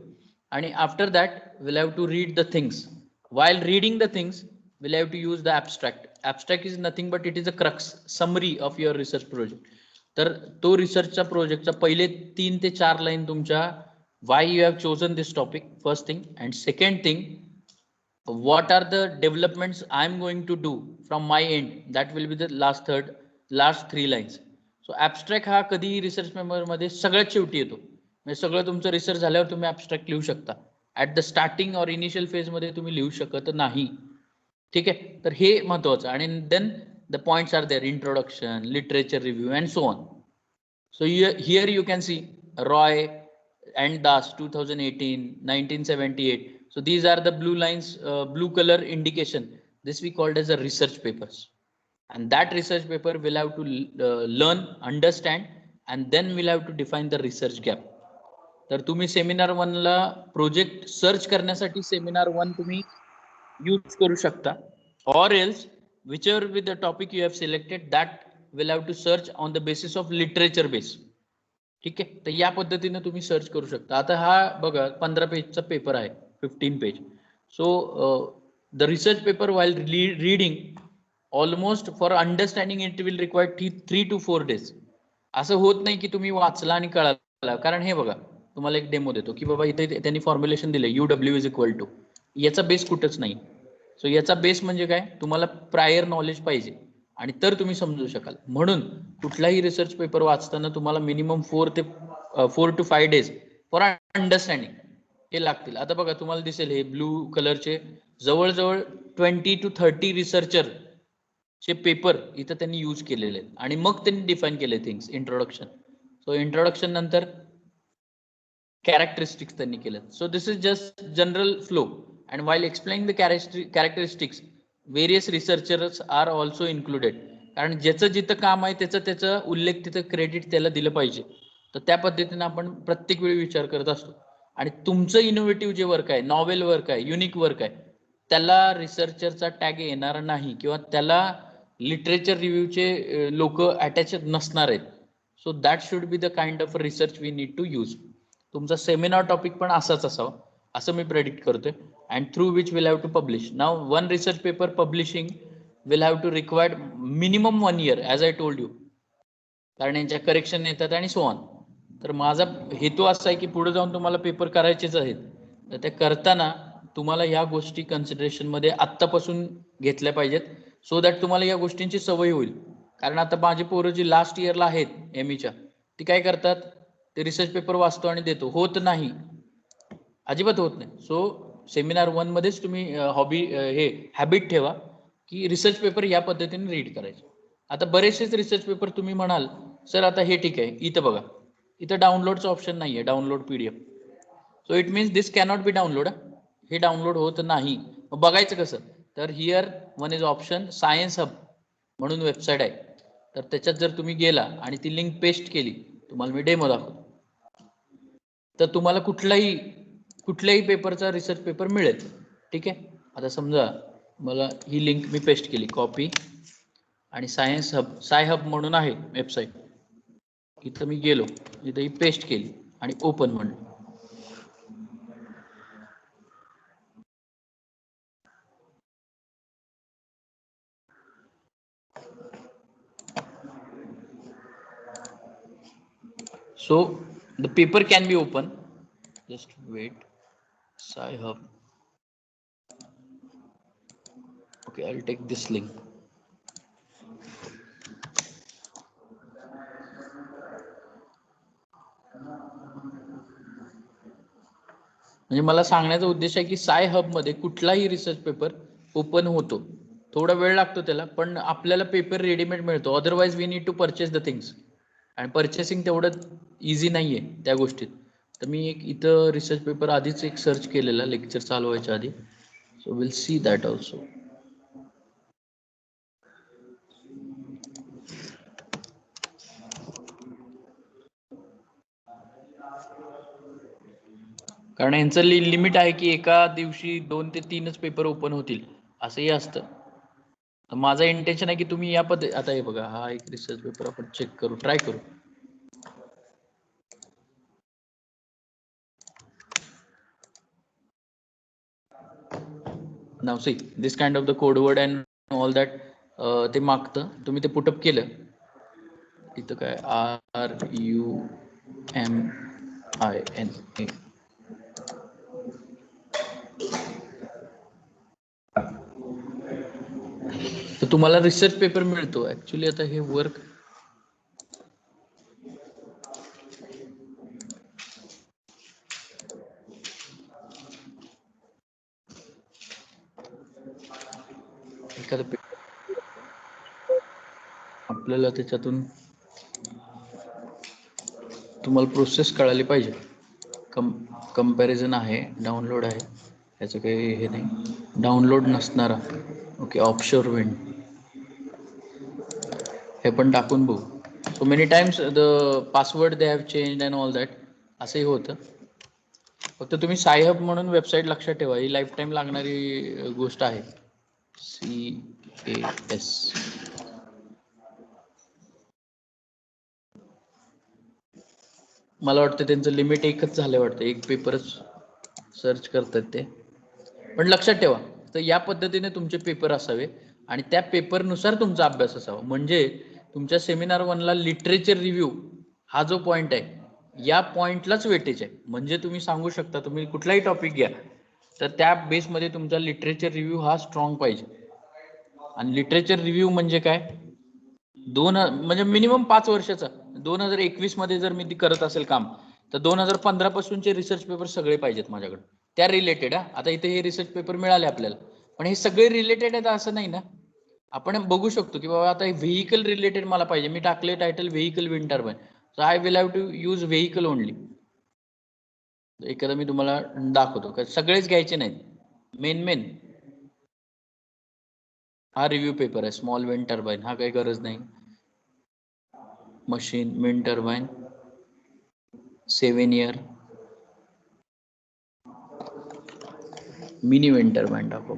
आणि after that will have to read the things. while reading the things we'll have to use the abstract is nothing but it is a crux summary of your research project. तर तो रिसर्चच्या प्रोजेक्टचा पहिले 3 ते 4 line तुमच्या why you have chosen this topic, first thing, and second thing, what are the developments I am going to do from my end, that will be the last 3 lines. So abstract हा कधी research paper मध्ये सगळ्यात शेवटी येतो, म्हणजे सगळं तुमचं research झाल्यावर तुम्ही abstract लिहू शकता. ऍट द स्टार्टिंग और इनिशियल फेज मध्ये तुम्ही लिहू शकत नाही. ठीक आहे, तर हे महत्वाचं. आणि then the points are there, introduction, literature review and so on. So here you can see Roy and Das 2018, 1978. So these are the blue lines, blue color indication. This we called as a research papers. And that research paper will have to learn, understand, and then we'll have to define the research gap. तर तुम्ही seminar 1 ला project search करण्यासाठी seminar 1 तुम्ही use करू शकता, or else whichever with the topic you have selected, that will have to search on the basis of literature base. ठीक आहे, तर या पद्धतीने तुम्ही सर्च करू शकता. आता हा बघा 15 पेजचा पेपर आहे, 15 page. So the research paper while reading almost for understanding it will require 3 to 4 days. असं होत नाही की तुम्ही वाचला आणि कळाला. कारण हे बघा, तुम्हाला एक डेमो देतो की बाबा इथे त्यांनी फॉर्म्युलेशन दिलं UW इज इक्वल टू, याचा बेस कुठंच नाही. सो याचा बेस म्हणजे काय, तुम्हाला प्रायर नॉलेज पाहिजे आणि तर तुम्ही समजू शकाल. म्हणून कुठलाही रिसर्च पेपर वाचताना तुम्हाला minimum 4 to 5 days for understanding हे लागतील. आता बघा तुम्हाला दिसेल हे ब्लू कलरचे जवळजवळ 20 to 30 रिसर्चर चे पेपर इथं त्यांनी यूज केलेले आहेत आणि मग त्यांनी डिफाईन केले थिंग्स. इंट्रोडक्शन, सो इंट्रोडक्शन नंतर characteristics त्यांनी केलं. So this is just general flow, and while explaining the characteristics, various researchers are also included. कारण ज्याचं जिथं काम आहे त्याचं उल्लेख तिथं क्रेडिट त्याला दिलं पाहिजे. तर त्या पद्धतीने आपण प्रत्येक वेळी विचार करत असतो. आणि तुमचं इनोव्हेटिव्ह जे वर्क आहे, नॉवेल वर्क आहे, युनिक वर्क आहे, त्याला रिसर्चरचा टॅग येणार नाही किंवा त्याला लिटरेचर रिव्ह्यूचे लोक अटॅच नसणार आहेत. So that should be the kind of research we need to use. तुमचा सेमिनार टॉपिक पण असाच असावा असं मी प्रेडिक्ट करतोय. And through which will have to publish. Now one research paper publishing will have to required minimum 1 year, as I told you. कारण यांच्या correction येतात आणि सो ऑन. तर माझा हेतू असा आहे की पुढे जाऊन तुम्हाला पेपर करायचेच आहेत, तर ते करताना तुम्हाला ह्या गोष्टी कन्सिडरेशन मध्ये आत्तापासून घेतल्या पाहिजेत, सो दॅट तुम्हाला या गोष्टींची सवय होईल. कारण आता माझी पोरं जी लास्ट इयरला आहेत ME च्या, ती काय करतात, ते रिसर्च पेपर वाचतो आणि देतो. होत नाही, अजिबात होत नाही. सो सेमिनार 1 मध्येच तुम्ही हे हॅबिट ठेवा की रिसर्च पेपर या पद्धतीने रीड करायचे. आता बरेचसेच रिसर्च पेपर तुम्ही म्हणाल सर आता हे ठीक आहे, इथं बघा, इथं डाउनलोडचं ऑप्शन नाही आहे, download PDF. So it means this cannot be download. हे डाउनलोड होत नाही. मग बघायचं कसं, तर here one is option science hub म्हणून वेबसाईट आहे. तर त्याच्यात जर तुम्ही गेला आणि ती लिंक पेस्ट केली, तुम्हाला मी डेमो दाखवतो, तर तुम्हाला कुठल्याही पेपरचा रिसर्च पेपर मिळेल. ठीक आहे, आता समजा मला ही लिंक मी पेस्ट केली, कॉपी, आणि सायन्स हब, साय हब म्हणून आहे वेबसाईट, इथं मी गेलो, इथं ही पेस्ट केली आणि ओपन म्हणलं. So the paper can be open. Just wait. Sci-Hub. Okay, I'll take this link. म्हणजे मला सांगण्याचा उद्देश आहे की साय हब मध्ये कुठलाही रिसर्च पेपर ओपन होतो. थोडा वेळ लागतो त्याला, पण आपल्याला पेपर रेडीमेड मिळतो. Otherwise we need to purchase the things, आणि परचेसिंग तेवढं इझी नाहीये त्या गोष्टीत. तर मी एक इथं रिसर्च पेपर आधीच एक सर्च केलेला लेक्चर चालू व्हायच्या आधी. So will see that also. कारण यांचं लिमिट आहे की एका दिवशी 2 ते 3च पेपर ओपन होतील असंही असतं. तर माझं इंटेन्शन आहे की तुम्ही या पद्धती, आता हे बघा, हा एक रिसर्च पेपर आपण चेक करू, ट्राय करू. Now see this kind of the code word and all that ते मागतं. तुम्ही ते पुटअप केलं, इथं काय RUMINA, तर तुम्हाला रिसर्च पेपर मिळतो. ऍक्च्युली आता हे वर्क एखादं आपल्याला त्याच्यातून तुम्हाला प्रोसेस कळाली पाहिजे. कंपॅरिझन आहे, डाउनलोड आहे, याचं काही हे नाही. डाउनलोड नसणारा ओके, ऑफशोर विंड हे पण टाकून बघू. So many times the password they have change and all that असंही होतं. फक्त तुम्ही सायहब म्हणून वेबसाईट लक्षात ठेवा, ही लाईफ टाईम लागणारी गोष्ट आहे. CAS मला वाटतं त्यांचं लिमिट एकच झालं वाटतं, एक पेपरच सर्च करतात ते. पण लक्षात ठेवा, तर या पद्धतीने तुमचे पेपर असावे आणि त्या पेपरनुसार तुमचा अभ्यास असावा. म्हणजे तुमच्या सेमिनार 1ला लिटरेचर रिव्ह्यू हा जो पॉईंट आहे, या पॉईंटलाच वेटेज आहे. म्हणजे तुम्ही सांगू शकता, तुम्ही कुठलाही टॉपिक घ्या, तर त्या बेसमध्ये तुमचा लिटरेचर रिव्ह्यू हा स्ट्रॉंग पाहिजे. आणि लिटरेचर रिव्ह्यू म्हणजे काय, म्हणजे मिनिमम 5 वर्षाचा. 2021 मध्ये जर मी ती करत असेल काम, तर 2015 पासूनचे रिसर्च पेपर सगळे पाहिजेत माझ्याकडे, त्या रिलेटेड. आता इथे हे रिसर्च पेपर मिळाले आपल्याला, पण हे सगळे रिलेटेड आहेत असं नाही ना. आपण बघू शकतो की बाबा आता व्हेइकल रिलेटेड मला पाहिजे, मी टाकले title vehicle wind turbine, so I will have to use vehicle only. एखादा मी तुम्हाला दाखवतो, सगळेच घ्यायचे नाहीत, मेन हा रिव्ह्यू पेपर आहे. स्मॉल विंड टर्बाइन हा काही गरज नाही. Machine wind turbine 7 year mini wind turbine टाकू.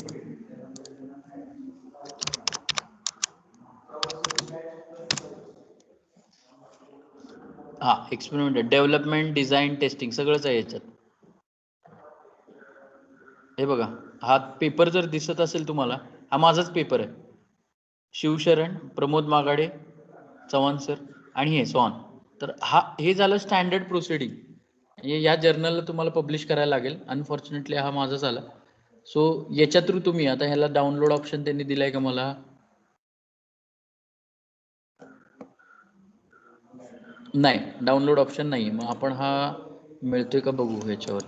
हा एक्सपेरिमेंट, डेव्हलपमेंट, डिझाईन, टेस्टिंग सगळंच आहे याच्यात. हे बघा, हा पेपर जर दिसत असेल तुम्हाला, हा माझाच पेपर आहे. शिवशरण, प्रमोद मागाडे, चव्हाण सर आणि हे सॉन. तर हे झालं स्टँडर्ड प्रोसिडिंग. या जर्नलला तुम्हाला पब्लिश करायला लागेल. अनफॉर्च्युनेटली हा माझा झाला. सो याच्या थ्रू तुम्ही आता ह्याला डाउनलोड ऑप्शन त्यांनी दिलाय का मला, नाही डाउनलोड ऑप्शन नाही. मग आपण हा मिळतोय का बघू ह्याच्यावर.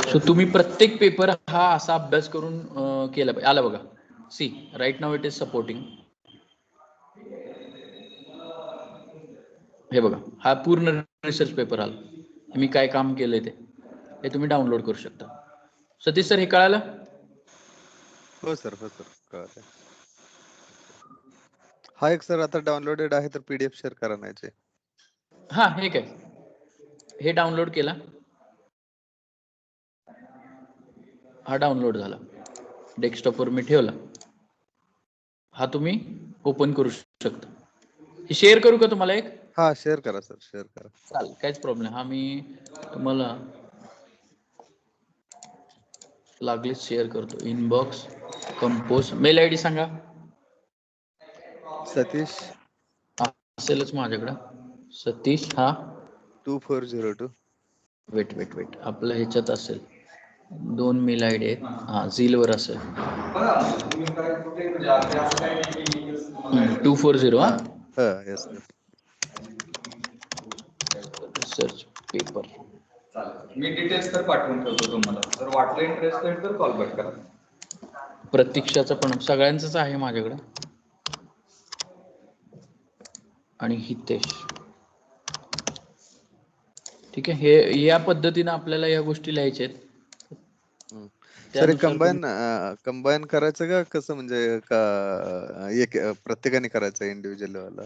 सो तुम्ही प्रत्येक पेपर हा असा अभ्यास करून केला पाहिजे. आला बघा, see right now it is supporting. हे बघा, हा पूर्ण रिसर्च पेपर आला, मी काय काम केलंय ते, हे तुम्ही डाउनलोड करू शकता. सतीश सर हे कळालं? हो सर कळतंय. हा एक सर आता डाउनलोडेड आहे, तर PDF शेअर करा नाही. हा हे काय, हे डाउनलोड केला, हा डाउनलोड झाला, डेस्कटॉपवर मी ठेवला, हा तुम्ही ओपन करू शकता. हे शेअर करू का तुम्हाला एक? हा शेअर करा सर, शेअर करा. चालेल, काहीच प्रॉब्लेम. हा मी तुम्हाला लागलीच शेअर करतो. Inbox, compose, mail I D सांगा. सतीश असेलच माझ्याकडं, सतीश हा 2402. वेट आपलं ह्याच्यात असेल, 2 मेल आय डी आहेत. हा झीलवर असेल 240. हा हा येस सर. Research paper. मी डिटेल्स तर पाठवून ठेवतो तुम्हाला, जर वाटलं इंटरेस्टेड तर कॉल बॅक करा. प्रतीक्षाचं पण सगळ्यांचंच आहे माझ्याकडं, आणि हितेश. ठीक आहे, हे या पद्धतीनं आपल्याला या गोष्टी लिहायच्या आहेत. सर त्यानुसार तुम्ही कंबाईन करायचं का कसं, म्हणजे का एक प्रत्येकाने करायचं इंडिव्हिज्युअल वाला?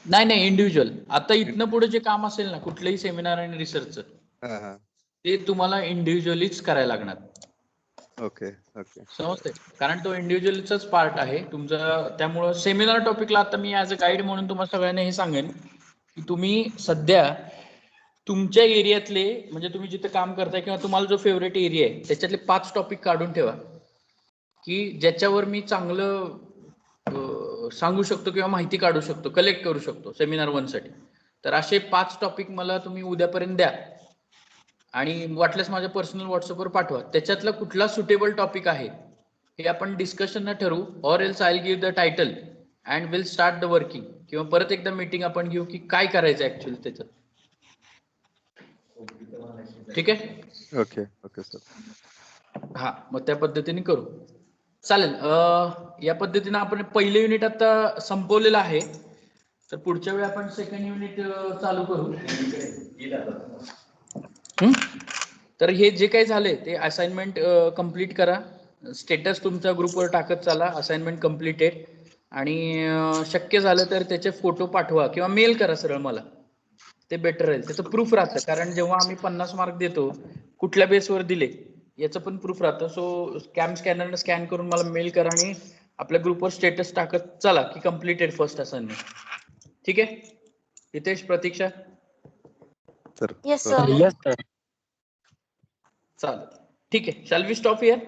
नाही इंडिव्हिज्युअल. आता इथनं पुढे जे काम असेल ना कुठलंही सेमिनार आणि रिसर्चचं, ते तुम्हाला इंडिव्हिज्युअलीच करायला लागणार. ओके. समजते, कारण तो इंडिव्हिज्युअलचाच पार्ट आहे तुमचा. त्यामुळं सेमिनार टॉपिकला आता मी ॲज अ गाईड म्हणून तुम्हाला सगळ्यांना हे सांगेन की तुम्ही सध्या तुमच्या एरियातले, म्हणजे तुम्ही जिथे काम करताय किंवा तुम्हाला जो फेवरेट एरिया आहे त्याच्यातले 5 टॉपिक काढून ठेवा की ज्याच्यावर मी चांगलं सांगू शकतो किंवा माहिती काढू शकतो, कलेक्ट करू शकतो सेमिनार 1 साठी. तर असे 5 टॉपिक मला तुम्ही उद्यापर्यंत द्या. आणि वाटल्यास माझ्या पर्सनल व्हॉट्सअपवर पाठवा. त्याच्यातला कुठला सुटेबल टॉपिक आहे हे आपण डिस्कशन न ठरवू, or else I give the title and will start the working. किंवा परत एकदा मीटिंग आपण घेऊ की काय करायचं ऍक्च्युअली त्याच्यात. ठीक आहे. Okay okay sir. हा, मग त्या पद्धतीने करू. चालेल. या पद्धतीने आपण पहिलं युनिट आता संपवलेलं आहे. तर पुढच्या वेळी आपण सेकंड युनिट चालू करू. तर हे जे काही झाले ते असाइनमेंट कम्प्लीट करा. स्टेटस तुमच्या ग्रुपवर टाकत चला असाइनमेंट कम्प्लीटेड. आणि शक्य झालं तर त्याचे फोटो पाठवा किंवा मेल करा सरळ मला, ते बेटर राहील. त्याचं प्रूफ राहतं, कारण जेव्हा आम्ही 50 मार्क देतो कुठल्या बेसवर दिले याचं पण प्रूफ राहतं. सो स्कॅनरनं स्कॅन करून मला मेल करा आणि आपल्या ग्रुपवर स्टेटस टाकत चला की कम्प्लीटेड फर्स्ट असाइनमेंट. ठीक आहे. Hitesh, Pratiksha. Sir Yes, sir. Yes sir. चालेल. ठीक आहे. Shall we stop here?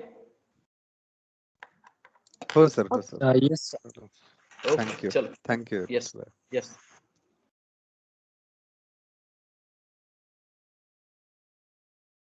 हो सर हो sir. Yes sir. Okay, thank you चलो. थँक्यू. Yes yes.